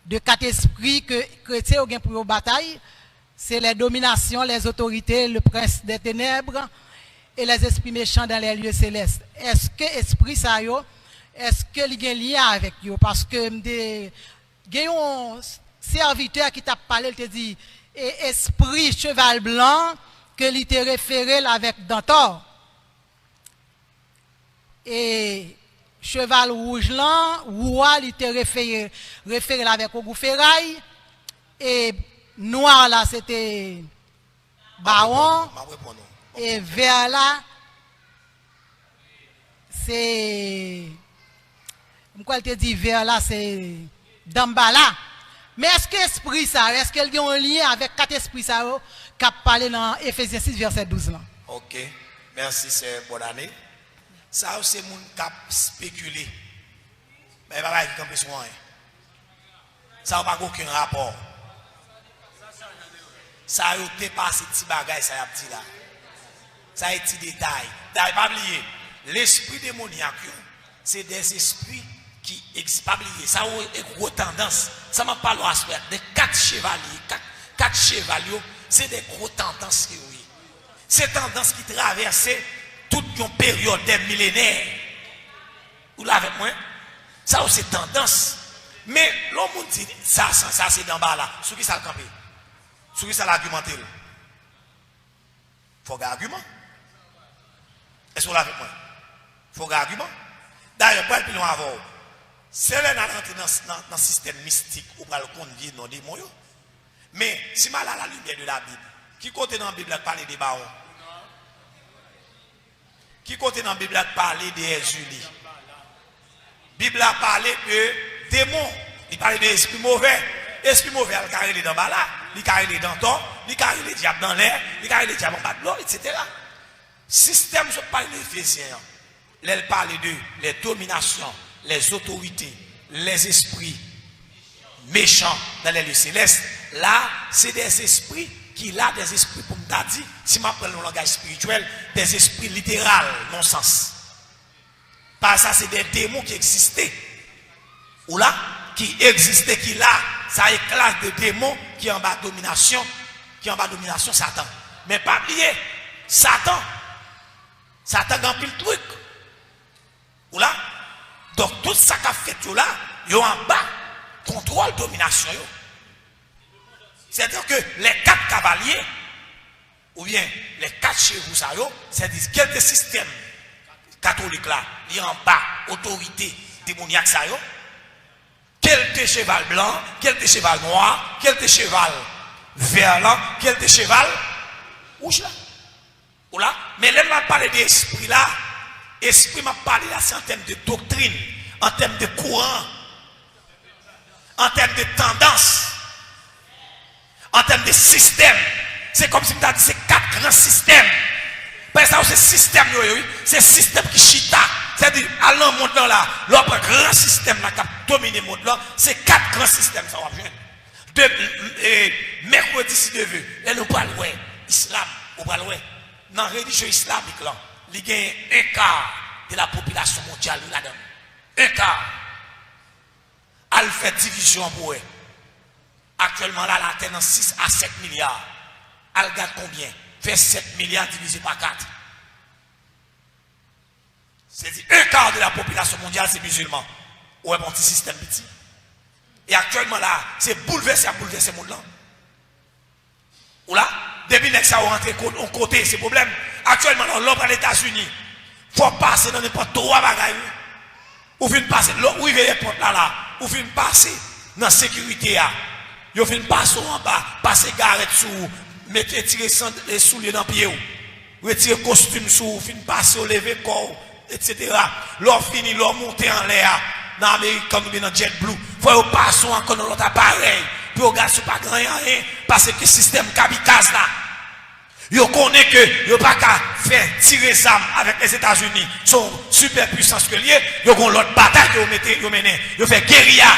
de quatre esprits que chrétiens ont pour une bataille. C'est les dominations, les autorités, le prince des ténèbres et les esprits méchants dans les lieux célestes. Est-ce que l'esprit ça est-ce que il est lié avec eux? Parce que il y a un serviteur qui t'a parlé, il te dit, esprit cheval blanc, que il te référé avec Dantor. Et cheval rouge là, roi, il te référé avec Ogou Ferraille. Et noir là, c'était Baron. Et vert là, c'est. Pourquoi elle te dit vert là, c'est Dambala. Mais est-ce que l'esprit ça, est-ce qu'elle a un lien avec quatre esprits ça qui a parlé dans Éphésiens 6 verset 12 là? Ok, merci, c'est bonne année. Ça c'est mon cap spéculé. Mais pas qui campé sur rien. Ça n'a pas aucun rapport. Ça a été passé petit bagage ça y a petit là. Ça a été détail. D'ailleurs pas oublier, l'esprit démoniaque c'est des esprits qui existent. Pas oublier, ça a une grosse tendance. Ça m'a parlé des quatre chevaliers, quatre chevaliers, c'est des grosses tendances qui oui. Ces tendances qui traversent toute une période des millénaires. Vous l'avez avec moi? Ça c'est tendance. Mais l'homme dit ça c'est d'en bas là. Sur qui ça le camper? Sur qui ça l'argumenter? Il faut un argument. Est-ce que vous l'avez avec moi? Il faut un argument. D'ailleurs, pour le avant, c'est là dans le système mystique où on va le conduire dans les démons. Mais si mal à la lumière de la Bible, qui côté dans la Bible parler des barons? Qui côté dans la Bible parler des Julie? La Bible a parlé de démons, il parle d'esprit mauvais. Esprit mauvais, il carré les dents là, il carré les dents d'or, il carré les diables dans l'air, il carré les diables en bas de l'eau, etc. Système, je parle d'Éphésiens. Elle parle de les dominations, les autorités, les esprits méchants dans les lieux célestes. Là, c'est des esprits qui ont des esprits, pour me dire, si je prends le langage spirituel, des esprits littéraux, non sens. Par ça, c'est des démons qui existaient. Ou là, qui existaient, qui là, ça est classe de démons qui en bas domination, Satan. Mais pas oublier, Satan a pile truc. Ou là, donc tout ça qu'a fait là, il y a en bas, contrôle, domination. C'est-à-dire que les quatre cavaliers, ou bien les quatre chevaux, c'est-à-dire quelques systèmes catholiques là, il y a en bas, autorité démoniaque, quelques cheval blanc, quelques cheval noir, quelques cheval vert là, quelques cheval rouge là. Ou là, mais là, m'a parlé d'esprit là, esprit m'a parlé là, c'est en termes de doctrine, en termes de courant, en termes de tendance, en termes de système. C'est comme si tu as dit, c'est quatre grands systèmes. Parce que c'est système, c'est système qui chita. C'est-à-dire, à l'an monde là, l'autre grand système là, qui a dominé le monde là, c'est quatre grands systèmes, ça va bien. Mercredi, si Dieu veut, là, nous parlons, islam, nous parlons, dans la religion islamique là, il y a un quart de la population mondiale là-dedans. Un quart. Elle fait division pour eux. Actuellement là, la terre dans 6 à 7 milliards. Elle garde combien? Fait 7 milliards divisé par 4. C'est-à-dire, un quart de la population mondiale, c'est musulman. Ou un petit système petit. Et actuellement là, c'est bouleversé le monde là. Ou là, depuis que ça a rentré en côté, c'est problème. Actuellement, l'homme aux États-Unis, il faut passer dans n'importe trois bagages. Ou venez passer, où il veut porte là, ou venez passer dans la sécurité. Vous venez passer en bas, passer garette sous, mettre tirer les souliers dans le pied. Retirer le costume sous, venez passer au lever corps, etc. L'on finit, l'on monter en l'air. Dans l'Amérique, comme nous dans JetBlue, il faut passer encore dans l'autre appareil. Puis on garde pas grand rien, parce que le système kamikaze là. Vous connaissez que vous pas qu'à faire tirer ça avec les États-Unis, sont super puissance que liés, vous avez l'autre bataille que vous menez, vous faites guérilla,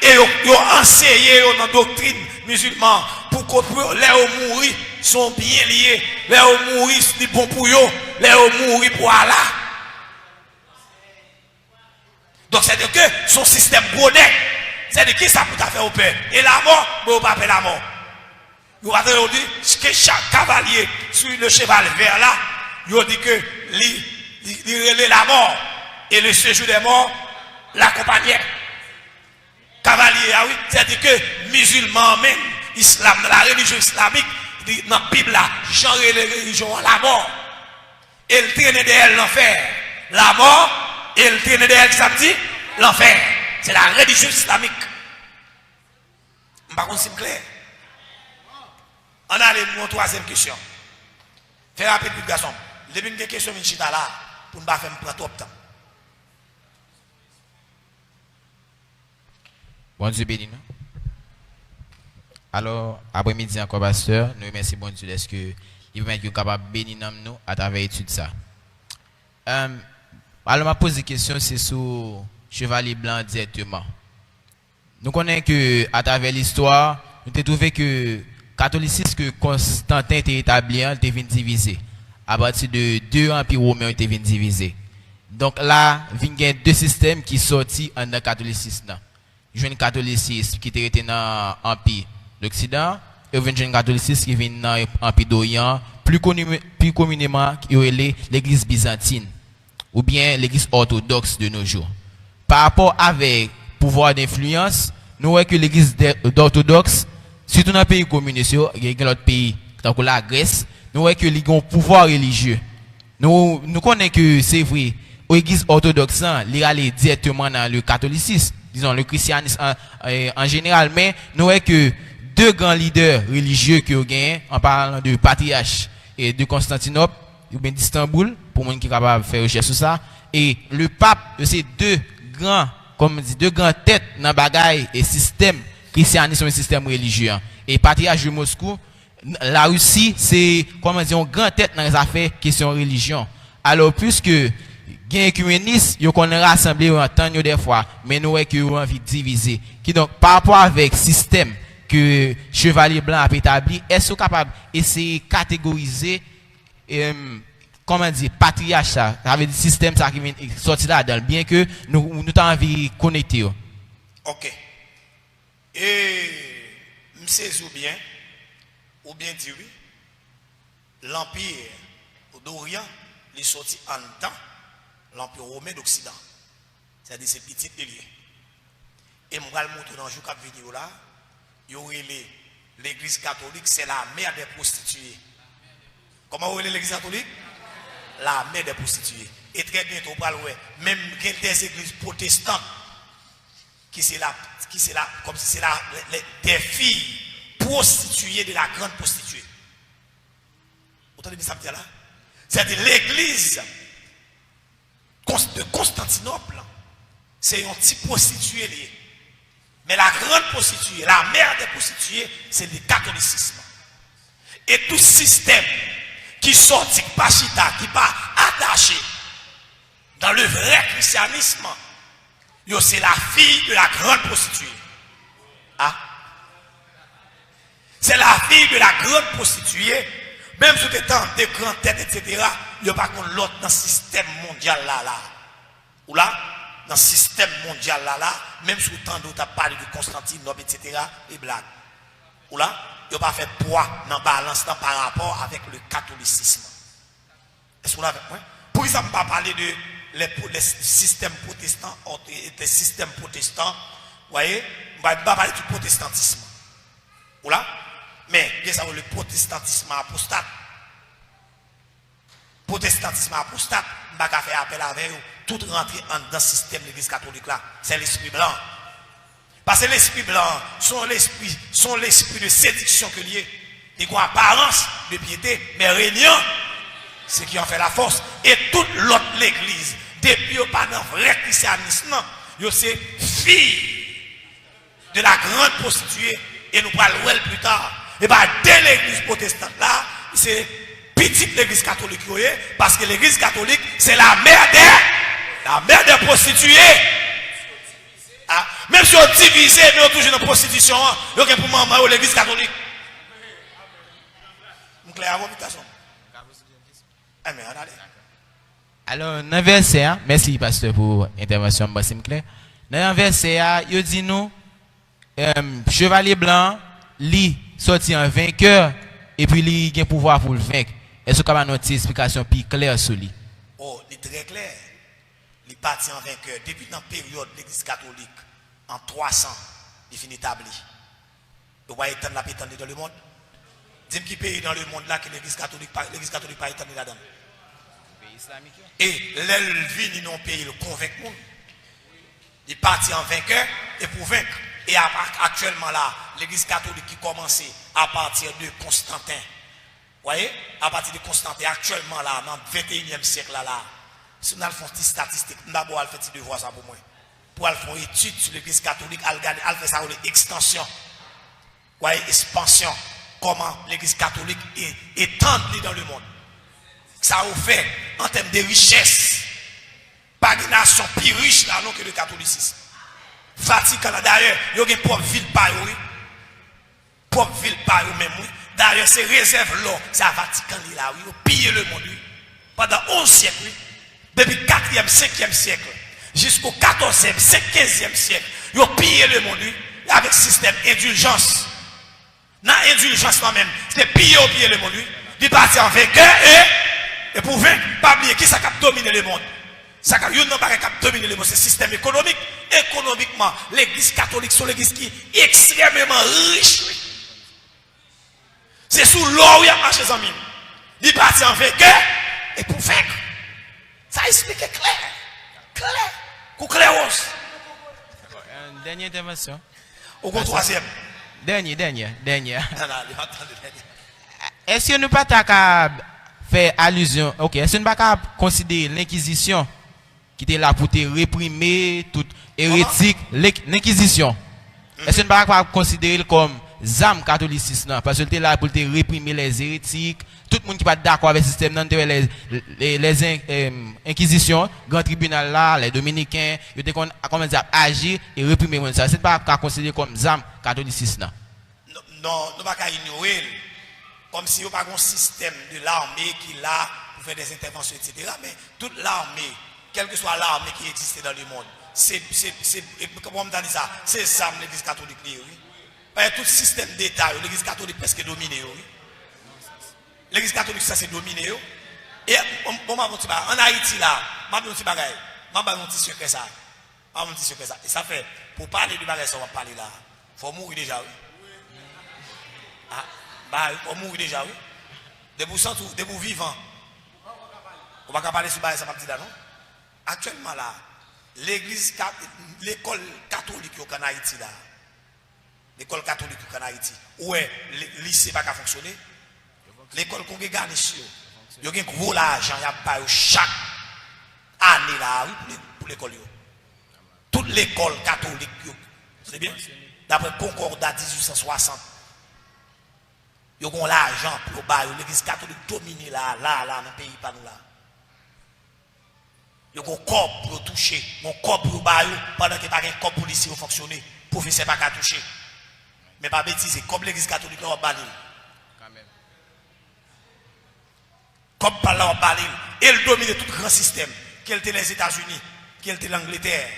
et vous enseignez dans la doctrine musulmane pour les mourir sont bien liés. Les gens mourir, c'est bon pour eux. Les gens mourir pour Allah. Donc c'est-à-dire que son système bonnet, c'est-à-dire qui ça peut faire au père. Et la mort, vous ne pouvez pas la mort. Vous avez dit que chaque cavalier sur le cheval vert là, il dit que il relève la mort et le séjour des morts l'accompagnait. Cavalier, ah oui, c'est-à-dire que musulmans même, islam, dans la religion islamique, dans la Bible là, genre les religions, la mort. Et le traîner d'elle l'enfer. La mort et le traîner d'elle, ça me dit, l'enfer. C'est la religion islamique. Par contre, c'est clair. On a une troisième question. Fais rapide, petit garçon. Depuis une question, je suis là pour ne pas faire prendre trop de temps. Bon Dieu béni nous. Alors, après-midi encore, pasteur, nous remercions bon Dieu est-ce que il permet que capable bénir nous à travers l'étude ça. Alors, ma pose des questions, c'est sur Chevalier Blanc directement. Nous connaissons que à travers l'histoire, nous avons trouvé que catholicisme que Constantin était établi, était divisé. À partir de deux empires romains étaient divisés. Donc là, il y a deux systèmes qui sortent en catholicisme. Il y a un catholicisme qui était dans l'empire d'Occident et il y a un catholicisme qui vient dans l'empire d'Orient, plus communément qui est l'église byzantine ou bien l'église orthodoxe de nos jours. Par rapport avec le pouvoir d'influence, nous voyons que l'église orthodoxe, surtout dans les pays communistes, il y a d'autres pays, comme la Grèce, nous voyons que les ont un pouvoir religieux. Nous connaissons que c'est vrai, l'église orthodoxe, il est directement dans le catholicisme, disons le christianisme en général, mais nous voyons que deux grands leaders religieux qui ont gagné, en parlant de patriarche et de Constantinople, ou bien d'Istanbul, pour moi qui est capable de faire recherche sur ça, et le pape de ces deux grands, comme dit, deux grandes têtes dans le bagaille et système christianisme et système religieux. Et patriarche de Moscou, la Russie, c'est, comment dire, une grande tête dans les affaires question religion. Alors, puisque il y a un écuménisme, ils ont rassemblé en temps des fois, mais nous avons eu envie de diviser. Qui donc, par rapport avec le système que Chevalier Blanc a établi, est-ce que capable d'essayer de catégoriser, comment dire, patriarche, ça veut dire système ça qui vient sortir là-dedans, bien que nous avons envie de connecter. Ok. Et, je sais ou bien dit oui, l'empire d'Orient, il est sorti en temps, l'empire romain d'Occident. C'est-à-dire c'est petit lié. Et je vais le montrer dans le jour vidéo là, il y aurait l'église catholique, c'est la mère des prostituées. Comment vous voyez l'église catholique? La mère des prostituées. Et très bientôt, on parle, même des églises protestantes, qui c'est là, comme si c'est là, des filles prostituées de la grande prostituée. Vous entendez ça là? C'est-à-dire l'église de Constantinople, c'est un petit prostitué lié. Mais la grande prostituée, la mère des prostituées, c'est le catholicisme. Et tout système qui sortit pas chita, qui pas attaché dans le vrai christianisme, c'est la fille de la grande prostituée. Ah? C'est la fille de la grande prostituée, même sous des temps de grandes têtes, etc. Il n'y a pas l'autre dans le système mondial là. Ou là, dans le système mondial là, même sous tant d'autres a parlé de Constantinople, etc. et blagues. Ou là, il n'y a pas fait poids dans la balance par rapport avec le catholicisme. Est-ce que vous l'avez avec moi? Pour ça, je ne vais pas parler de les systèmes protestants, des systèmes protestants, vous voyez, je ne vais pas parler du protestantisme. Ou là, mais bien ça, le protestantisme apostate. Protestantisme apostate, je ne vais pas faire appel avec vous, tout rentrer dans le système de l'église catholique là, c'est l'esprit blanc. Parce que l'esprit blanc, son l'esprit de séduction que lié, il a une apparence de piété, mais régnant, c'est qui en fait la force. Et toute l'autre l'église, depuis au pas dans le vrai christianisme, c'est fille de la grande prostituée, et nous parlons plus tard. Et bien, dès l'église protestante là, c'est petite l'église catholique, parce que l'église catholique, c'est la mère des prostituées. Ah, même si on divise, mais on toujours dans la prostitution, il y a pour maman l'église catholique. clair à vos invitations. Ah, mais regardez. Alors, dans le verset, merci pasteur pour l'intervention, Bassim Claire. Dans le verset, il dit nous, chevalier blanc, lui sorti en vainqueur, et puis lui a un pouvoir pour le vaincre. Est-ce que vous avez une explication plus claire sur lui? Oh, il est très clair. Il est parti en vainqueur. Depuis dans la période de l'Église catholique, en 300, il finit établi. Vous voyez étendre la paix dans le monde. Dis-moi qui pays dans le monde là que l'Église catholique pas étendre là-dedans. Et l'Elvin, ils n'ont pays, le convaincre monde. Il est parti en vainqueur et pour vaincre. Et actuellement là, l'Église catholique qui commençait à partir de Constantin. Vous voyez, à partir de Constantin, actuellement là, dans le 21e siècle là, si nous avons fait des statistiques, d'abord, on fait devoir ça pour moi. Pour faire une étude sur l'Église catholique, on fait ça une extension. Vous voyez, expansion. Comment l'Église catholique est étendue dans le monde. Ça a fait en termes de richesse. Pas une nation plus riche là non que le catholicisme. Vatican d'ailleurs, il y a une propre ville par eux. Propre ville par eux même. D'ailleurs, ces réserves là, c'est à Vatican là, oui, ils ont pillé le monde pendant 11 siècles. Oui. Depuis le 4e, 5e siècle, jusqu'au 14e, 15e siècle, ils ont pillé le monde avec système d'indulgence. Dans l'indulgence même, c'est piller au pied le monde. Il partit en vainqueur et pour vaincre, pas oublier qui ça a dominé le monde. Ça a dominé le monde, c'est le système économique. Économiquement, l'église catholique, c'est l'église qui est extrêmement riche. C'est sous l'eau où il y a marché en mine. Il partit en vainqueur et pour vaincre. Ça explique clair. Clair. Pour clair rose. Dernière intervention. Au troisième. Dernier. Est-ce que nous pas qu'à faire allusion, ok, est-ce que nous pas qu'à considérer l'inquisition qui était là pour te réprimer toute hérétique, l'inquisition? Est-ce que nous pas qu'à considérer comme zam catholicisme, parce que était là pour te réprimer les hérétiques, tout le monde qui pas d'accord avec le système, les inquisitions, grand tribunal là, les dominicains, ils étaient comme agir et réprimer ça. C'est pas qu'à considérer comme zam catholicisme. Non, nous ne pouvons pas ignorer. Comme si il n'y a pas un système de l'armée qui est là pour faire des interventions, etc. Mais toute l'armée, quelle que soit l'armée qui existe dans le monde, comment on dit ça? C'est ça l'Église catholique. Oui. Tout système d'État, l'Église catholique presque dominée. Oui. L'Église catholique, ça c'est dominé. Et en Haïti, là, je vais vous dire un petit secret ça. Et ça fait, pour parler de bagage, on va parler là. Il faut mourir déjà, oui. Il faut mourir déjà, oui. Debout vivant. On va pas parler sur bagage, ça va dire là, non? Actuellement, là, l'école catholique en Haïti, là, l'école catholique en Haïti, où est le lycée va fonctionner? L'école congréganiste, il y a un gros argent, il y a chaque année là, pour l'école. Toute l'école catholique, c'est bien, d'après Concordat 1860, il y a l'argent pour l'église catholique dominée là, dans le pays, pas nous là. Il y a un corps pour toucher, un corps pour pendant qu'il n'y a pas un corps policier pour fonctionner, pour faire ça pas toucher. Mais pas bêtiser, comme l'église catholique là, on va comme par là, on parle, elle domine tout grand système, qu'elle était les États-Unis, qu'elle était l'Angleterre,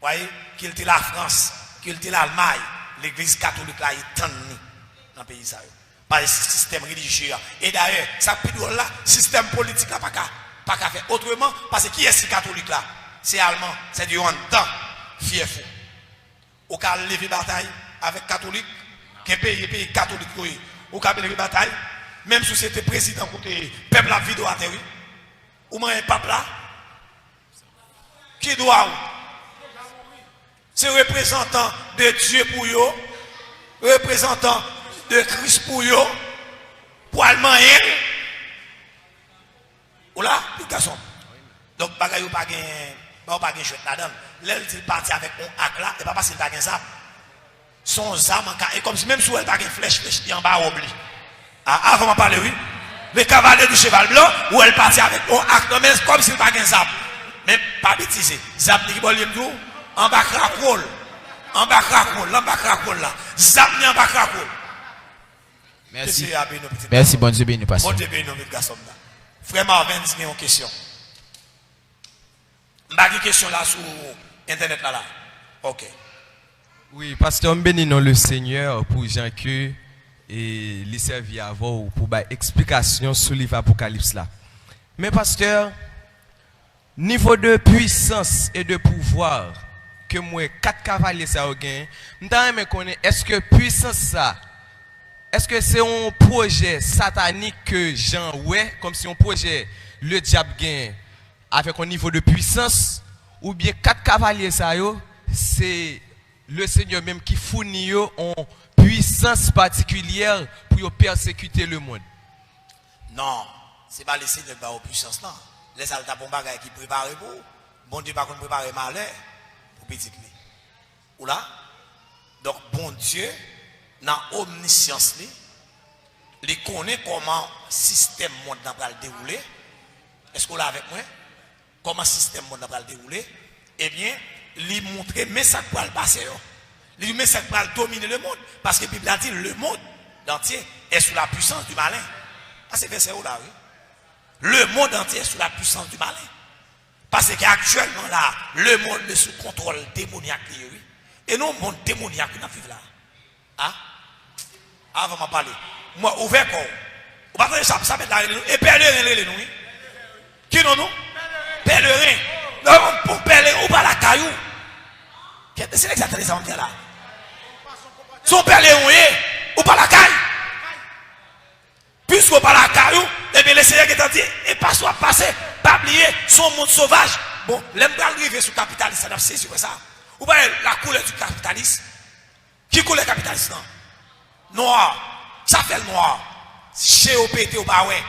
voyez, qu'elle était la France, qu'elle était l'Allemagne, l'église catholique là est tendue dans le pays ça. Par le système religieux. Et d'ailleurs, ça peut dire là, système politique là, pas qu'à faire autrement, parce que qui est ce catholique là? C'est allemand, c'est du temps, fier fou. Au cas de lever bataille avec catholique, qu'un pays catholique, au cas de lever bataille, même si c'était président côté peuple la vidéo à terre, ou moins un peuple là, qui doit, c'est représentant de Dieu pour eux, représentant de Christ pour eux, pour allemand, ou là, les garçons. Donc, bagay ou pas gain chouette là-dedans. Là, il parti avec un hack là, et pas parce qu'il pas gain ça. Son zam en cas, et comme si même si elle pas gain flèche, il en bas oubli. Avant de parler, oui. Le cavalier du cheval blanc, où elle partit avec un acte, mais comme s'il n'y a pas un zap. Mais pas bêtiser. Zap n'est pas en bas cracole. En bas cracole là. Zap n'est en bas cracole. Merci. Merci, bon Dieu béni, pasteur. Bon Dieu béni, notre garçon. Frère Marvin, il y a une question. Je vais une question là sur Internet là. Ok. Oui, pasteur, béni non le Seigneur pour Jean que et les servir avant pour une explication sur livre Apocalypse là. Mais pasteur, niveau de puissance et de pouvoir que moi 4 cavaliers ça gagne, m'ta me connaît est-ce que puissance ça est-ce que c'est un projet satanique que Jean ouais comme si un projet le diable gagne avec un niveau de puissance ou bien 4 cavaliers ça yo c'est le Seigneur même qui fournit yo en puissance particulière pour persécuter le monde. Non, c'est pas le Seigneur qui a puissance là. Les alta bon bagay qui prépare pour bon Dieu pas qu'on prépare malheur pour petit lui. Ou là donc bon Dieu dans omniscience il connaît comment système monde va le dérouler. Est-ce qu'on l'a avec moi? Comment système monde va le dérouler? Eh bien, il montre mais ça va le passer. Il met ça va dominer le monde parce que la Bible a dit le monde entier est sous la puissance du malin. Ah, c'est verset là, oui. Le monde entier est sous la puissance du malin. Parce qu'actuellement là, le monde est sous contrôle démoniaque. Oui. Et non, le monde démoniaque qui vivons là. Ah? Avant de parler. Moi, ouvert quoi? On va faire ça mettre là. Et pèlerin, nous. Qui non, nous? Pèlerin. Non, pour pèlerin, ou pas la caillou. C'est exactement ça, on dit là. Son pèlerin, ou pas la caillou. Puisqu'on parle à caillou, et bien le Seigneur qui t'a dit, et pas soit passé, pas oublier son monde sauvage. Bon, l'aime pas arriver sur le capitalisme, ça n'a pas saisi ça. Ou bien la couleur du capitalisme. Qui couleur le capitalisme? Non. Noir. Ça fait le noir. Chez au pété au bas, ouais.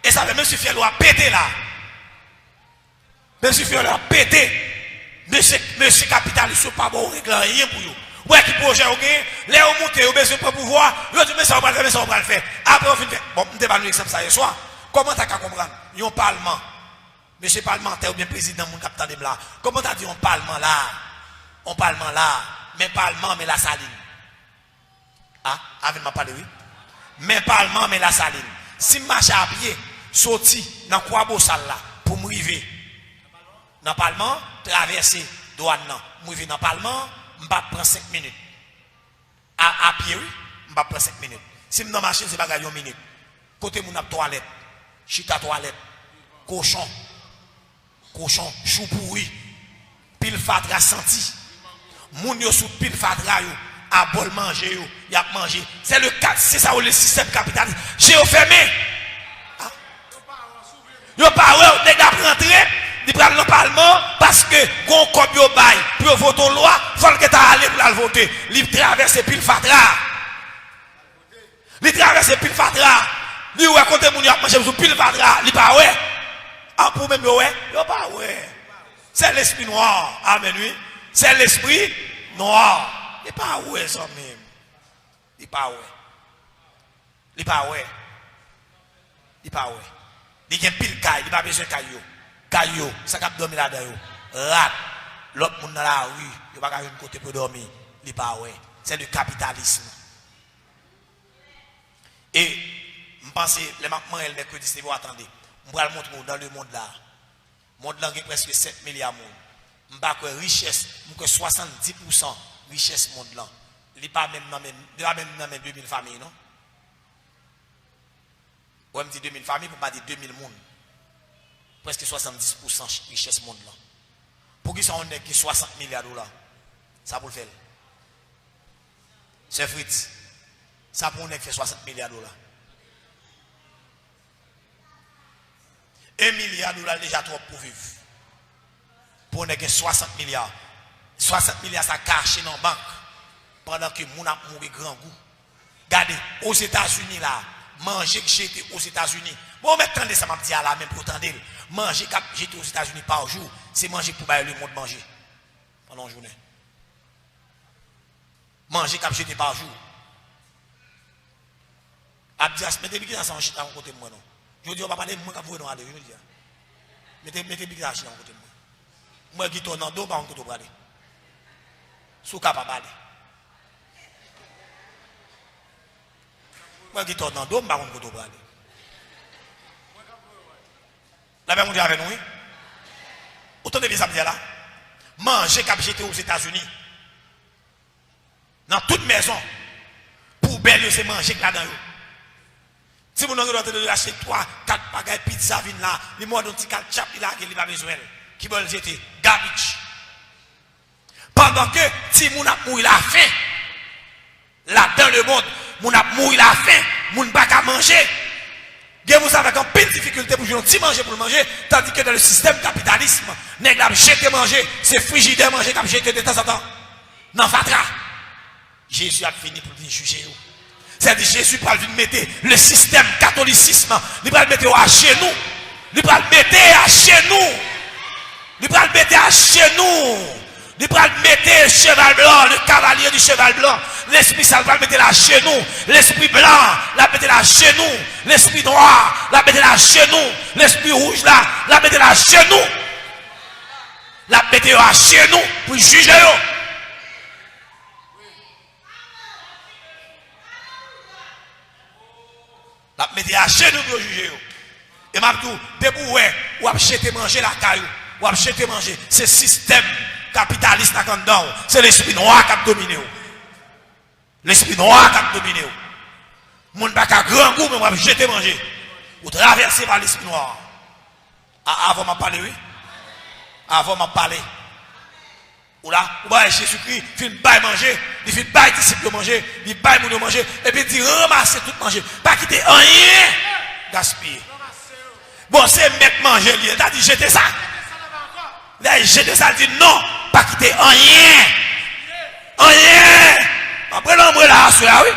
Et ça fait même si fait l'eau à péter là. Même si fait l'eau à péter. Monsieur capitaliste, pas bon, rien pour vous. Ouais, qui projet au gain, les au monter, au besoin pour pouvoir, le dit mais ça on va le faire, mais ça on va le faire. Après on finit. Bon, on débat nous exemple ça hier soir. Comment t'as qu'à comprendre? Il y a un parlement. Monsieur parlementaire ou bien président mon capitaine de là. Comment t'as dit un parlement là? Un parlement là, mais parlement mais la saline. Ah, avec ma parlé oui. Mais parlement mais la saline. Si marche à pied, sorti dans quoi beau salle là pour m'river. Dans parlement, traverser douane là, m'river dans parlement. Je vais prendre 5 minutes. À pied, oui, je vais prendre 5 minutes. Si je suis dans la machine, c'est pas 1 minute. Côté mon toilette, chita toilette, cochon, chou pourri, pile fatra senti. Moun yo sous pile fatra yo, à bol manger yo, y a mangé. C'est ça le système capitaliste. J'ai fermé. Yo pas ouais, dès que rentrer. Il prend le Parlement parce que gon comme yo bail pour voter une loi, faut que tu aller pour la voter. Il traverse pile fatra. Il traverse pile fatra. Il ouais côté moun y a manger sur pile fatra, il pas ouais. Ah pour même ouais, yo pas ouais. C'est l'esprit noir. Amen oui. C'est l'esprit noir. Il pas ouais ça même. Il pas ouais. Il pas ouais. Il pas ouais. Il y a pile caille, il pas besoin de caillou. Caillou, ça cap dormir là-dedans. Rat, l'autre monde dans la rue, il va pas une côté pour dormir. Il pas ouais. C'est le capitalisme. Et je pense les mamans le mercredi c'est vous attendez. On va le montrer dans le monde là. Le monde là qui presque 7 milliards de monde. Je pas que richesse, que 70% richesse monde là. Il pas même dans même 2000 familles non. Ouais, me dit 2000 familles pour pas dire 2000 monde. Presque 70% richesse monde là. Pour qui ça on est qui 60 milliards de dollars? Ça pour le faire. C'est Fritz. Ça pour on est qui fait 60 milliards de dollars. 1 milliard de dollars déjà trop pour vivre. Pour on est qui 60 milliards. 60 milliards ça caché dans la banque. Pendant que moun a mouru grand goût. Regardez, aux États-Unis là, manger que j'étais aux États-Unis. Bon, maintenant, ça m'a dit à la même pour tendre. Manger que j'étais aux États-Unis par jour, c'est manger pour bailler le monde manger. Pendant une journée. Manger que j'étais par jour. Abdias, mettez bien ça en chita à côté de moi. Non. Je dis, on va parler de moi quand vous voulez aller. Je dis, mettez bien ça en côté de moi. Moi qui tourne en dos, par contre, vous aller. Sous capable aller. Moi qui tourne dans dos, je ne sais pas où aller. La même chose avec nous, oui. Autant de bien ça me dit là. Manger cap jeté aux États-Unis. Dans toute maison. Poubelle, c'est manger là-dedans. Si vous avez acheté 3, 4 bagages pizza, vin là, les mois d'un petit ketchup, il a pas besoin. Qui veulent jeter garbage. Pendant que si moun a mouri la faim, là dans le monde, moun a mouri la faim, moun pas qu'à manger. Vous avez une petite difficulté pour jouer un manger pour manger, tandis que dans le système capitalisme, nèg la jeter manger, c'est frigidaire manger qui a jeté de temps en temps. Non, fatra. Jésus a fini pour venir juger. C'est-à-dire Jésus va venir mettre le système catholicisme, il va le mettre à genoux. Il va le mettre à genoux. Il va le mettre à genoux. Il va le mettre le cheval blanc, le cavalier du cheval blanc. L'esprit sale va le mettre à genoux. L'esprit blanc, la mettre à genoux. L'esprit noir, la mettre à genoux. L'esprit rouge, là, la mettre à genoux. La mettre à genoux pour juger. La mettre à genoux pour juger. Et m'a dit, debout, ou acheter manger la caillou, ou acheter manger. C'est système capitaliste à dedans. C'est l'esprit noir qui a dominé. L'esprit noir qui a dominé. Moun pas qu'à grand goût, mais on va jeter manger. Ou traverser par l'esprit noir. Avant m'a parlé, oui. Avant m'a parlé. Ou là, ou bah Jésus-Christ, il fait manger, il fait bailler disciples manger, il baille moun manger, et puis il ramasser tout manger. Pas quitter rien, gaspiller. Bon, c'est mettre manger, il a dit jeter ça. Il a dit jeter ça, il dit non, pas quitter rien. Rien. Après l'ombre là, oui.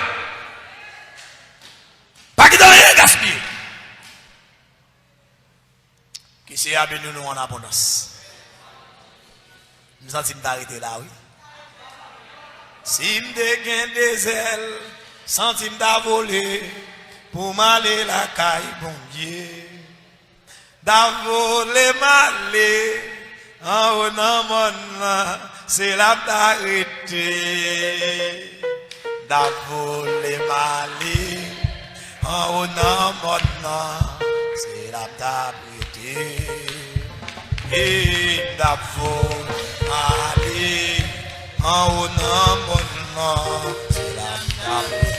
Pas quitter rien, gaspiller. Qui c'est à bénir nous en abondance. Nous sentons d'arrêter là, oui. Si m'de gain des ailes, senti d'avoler, pour m'aller la caille, bon Dieu. D'avoler m'aller, en haut dans mon c'est la d'arrêter. D'avoler m'aller, en haut dans mon c'est la d'arrêter. Et d'avoler aller en haut dans mon nom, c'est la d'arrêter.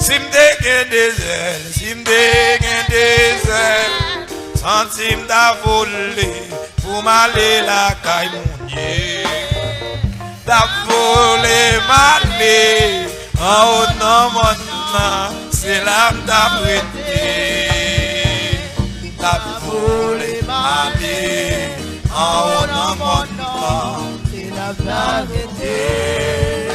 Si m'de gain des ailes, si m'de gain des ailes, centime d'avoler pour m'aller la caille mon Dieu. D'avoler m'aller en haut dans mon nom, c'est la d'arrêter. D'avoler m'aller en haut dans mon nom, c'est la d'arrêter.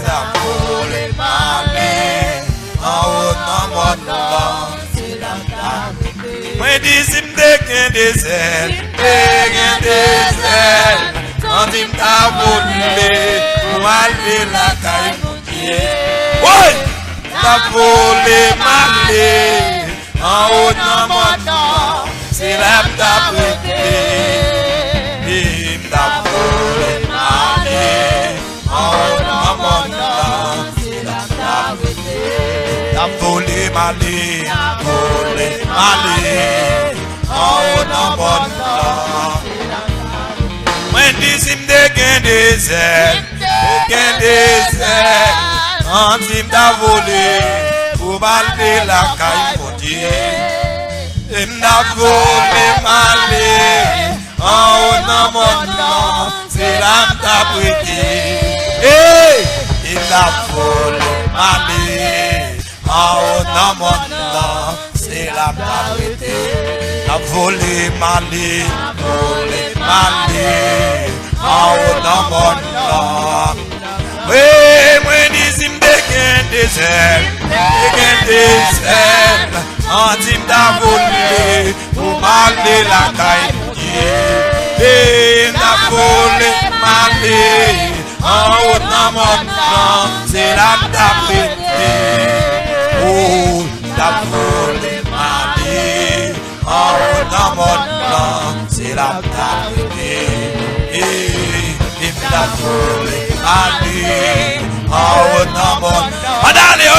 D'avoler m'aller en haut dans mon nom, c'est la d'arrêter. Moi dis si m'de gain des ailes, quand il m'a volé, pour aller la caille mon Dieu. Oui, t'as volé m'aller, en haut dans mon nom, c'est la d'arrêter. Il m'a volé m'aller, en haut dans mon nom, c'est la d'arrêter. T'as volé m'aller, en haut dans mon nom. Moi dis si m'de gain des ailes, quand il m'a volé, pour m'aller la caille mon Dieu. Il m'a volé m'aller, en haut dans mon nom, c'est la d'arrêter. Il m'a volé m'aller, en haut dans mon nom, c'est la d'arrêter. La volé m'aller, en haut dans mon nom. Oui, moi dis si m'de gain des ailes, en dit m'a volé, pour m'aller la caille mon Dieu. Et m'a volé m'aller, en haut dans mon nom, c'est la d'arrêter. Oh, m'a volé m'aller, en haut dans mon nom, c'est la d'arrêter. Et m'a volé m'aller, en haut dans mon nom. On a allez,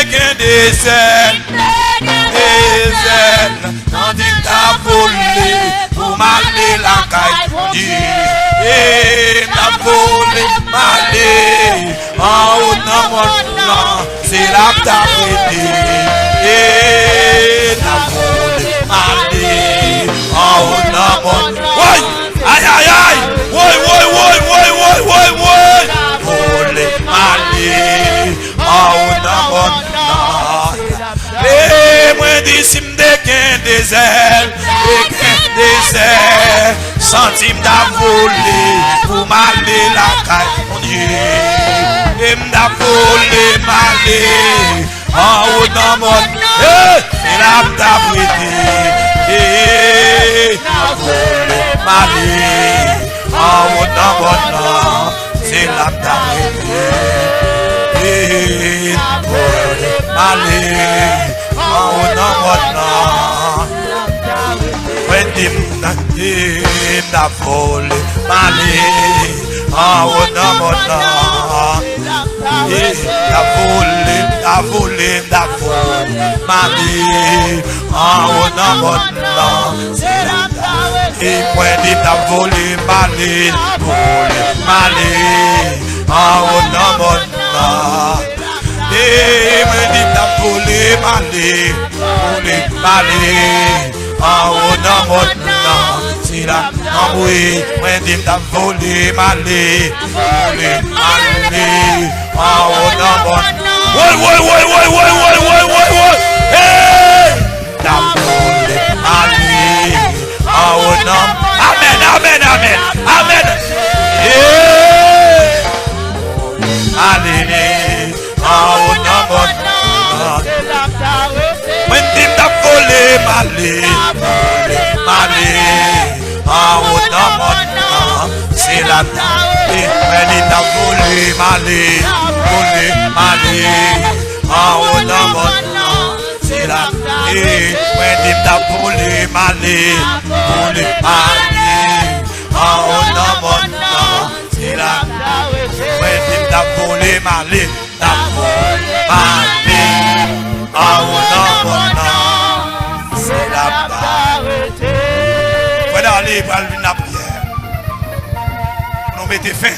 qu'un des ailes, quand il t'a volé, pour m'aller la caille, et m'a volé, m'aller, en haut dans mon plan, c'est là que t'as prêté, et m'a volé, m'aller, en haut dans mon plan, aïe, aïe, aïe, volé, m'aller, en haut dans mon plan, et moi d'ici m'déquin des ailes, centime d'a volé pour m'aller la caille, mon Dieu. Et m'd'a volé m'aller en haut dans mon c'est là m'd'a prêté. Et m'a volé m'aller en haut dans mon c'est là m'd'a prêté. Et m'a volé m'aller en haut dans mon m'a volé, m'aller en haut dans mon nom. M'a volé, m'aller en haut dans mon nom. Et moi dit m'a volé, m'aller en haut dans mon nom. Et moi dit m'a volé, m'aller en haut dans mon nom. C'est là, oui, moi dit m'a volé, m'aller en haut dans mon nom. Hey! T'as volé, m'aller en haut dans mon nom. Amen. Hey! Allez, en haut dans mon nom. Moi dit m'a volé, m'aller en haut dans mon nom, c'est la et elle t'a volé m'aller en haut dans mon nom, c'est la et elle t'a volé m'aller en haut dans mon nom, c'est la elle t'a volé m'aller en haut dans mon nom, c'est la aller pour la prière. Nous mettons fin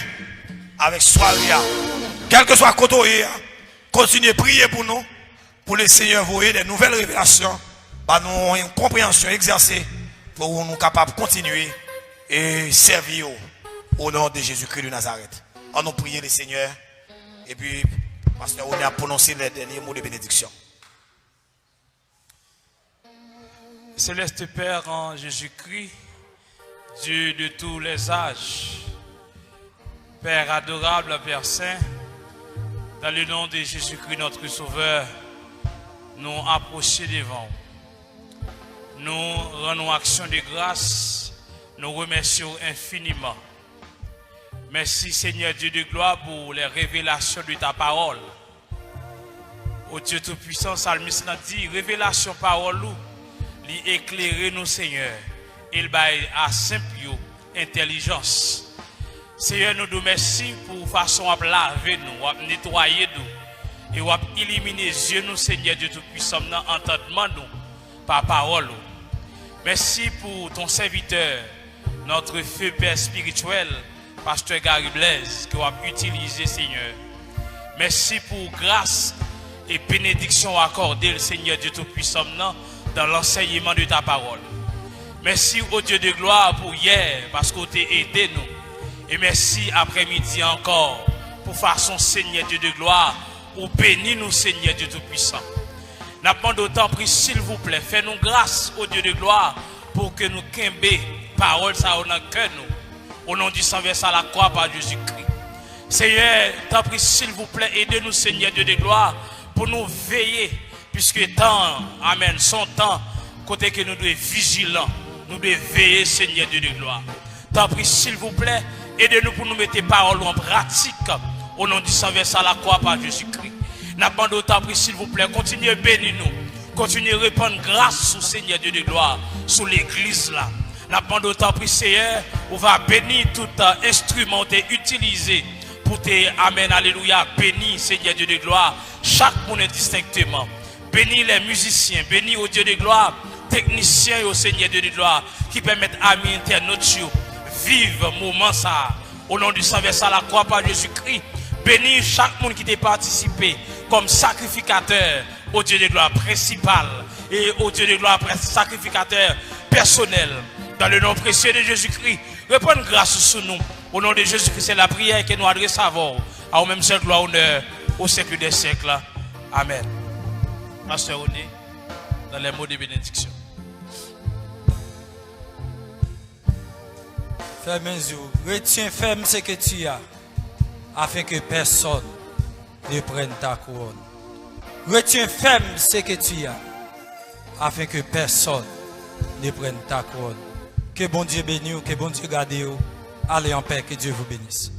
avec soirée. Quel que soit le côté, continuez à prier pour nous, pour le Seigneur voyer des nouvelles révélations, par nous une compréhension exercée, pour nous capables de continuer et servir au nom de Jésus-Christ de Nazareth. On nous prie le Seigneur et puis, pasteur, on a prononcé les derniers mots de bénédiction. Céleste Père en Jésus-Christ, Dieu de tous les âges, Père adorable, Père Saint, dans le nom de Jésus-Christ notre Sauveur, nous approchons devant. Nous rendons action de grâce, nous remercions infiniment. Merci Seigneur Dieu de gloire pour les révélations de ta parole. Ô Dieu Tout-Puissant, Psalmiste l'a dit, révélation parole, lui éclairer nous Seigneur. Il baille à simple intelligence. Seigneur, nous nous merci pour façon à laver nous, à nettoyer nous et à éliminer les yeux nous, Seigneur Dieu Tout-Puissant, dans l'entendement nous, par parole. Merci pour ton serviteur, notre feu Père spirituel, Pasteur Gary Blaise, que a utilisé, Seigneur. Merci pour grâce et bénédiction accordée, Seigneur Dieu Tout-Puissant, dans l'enseignement de ta parole. Merci au Dieu de gloire pour hier, parce que tu as aidé nous. Et merci après-midi encore, pour façon Seigneur Dieu de gloire, pour bénir nous, Seigneur Dieu Tout-Puissant. Nous demandons d'autant pris, s'il vous plaît, fais-nous grâce au Dieu de gloire, pour que nous quimbe parole ça au cœur nous. Au nom du sang versé à la croix par Jésus-Christ. Seigneur, t'en prie, s'il vous plaît, aidez-nous, Seigneur Dieu de gloire, pour nous veiller, puisque temps, amen, son temps, côté que nous devons être vigilants. Nous devons veiller, Seigneur Dieu de gloire. T'en prie, s'il vous plaît, aidez-nous pour nous mettre paroles en pratique au nom du sang versé à la croix par Jésus-Christ. N'abandonnez pas, s'il vous plaît, continuez à bénir nous. Continuez à répandre grâce au Seigneur Dieu de gloire, sur l'église là. N'abandonnez pas, Seigneur, on va bénir tout instrument utilisé pour pour te, amen, alléluia, bénis, Seigneur Dieu de gloire, chaque monde distinctement. Bénis les musiciens, bénis au Dieu de gloire, techniciens et au Seigneur Dieu de gloire, qui permettent à mes internautes vivre moment ça. Au nom du sang versé à la croix par Jésus-Christ, bénis chaque monde qui t'a participé comme sacrificateur au Dieu de gloire principal et au Dieu de gloire sacrificateur personnel. Dans le nom précieux de Jésus-Christ, reprends grâce sur nous. Au nom de Jésus-Christ, c'est la prière que nous adressons à vous même seul gloire, honneur au siècle des siècles. Amen. Pasteur René, dans les mots de bénédiction. Ferme les yeux. Retiens ferme ce que tu as, afin que personne ne prenne ta couronne. Retiens ferme ce que tu as, afin que personne ne prenne ta couronne. Que bon Dieu bénisse, que bon Dieu garde. Allez en paix, que Dieu vous bénisse.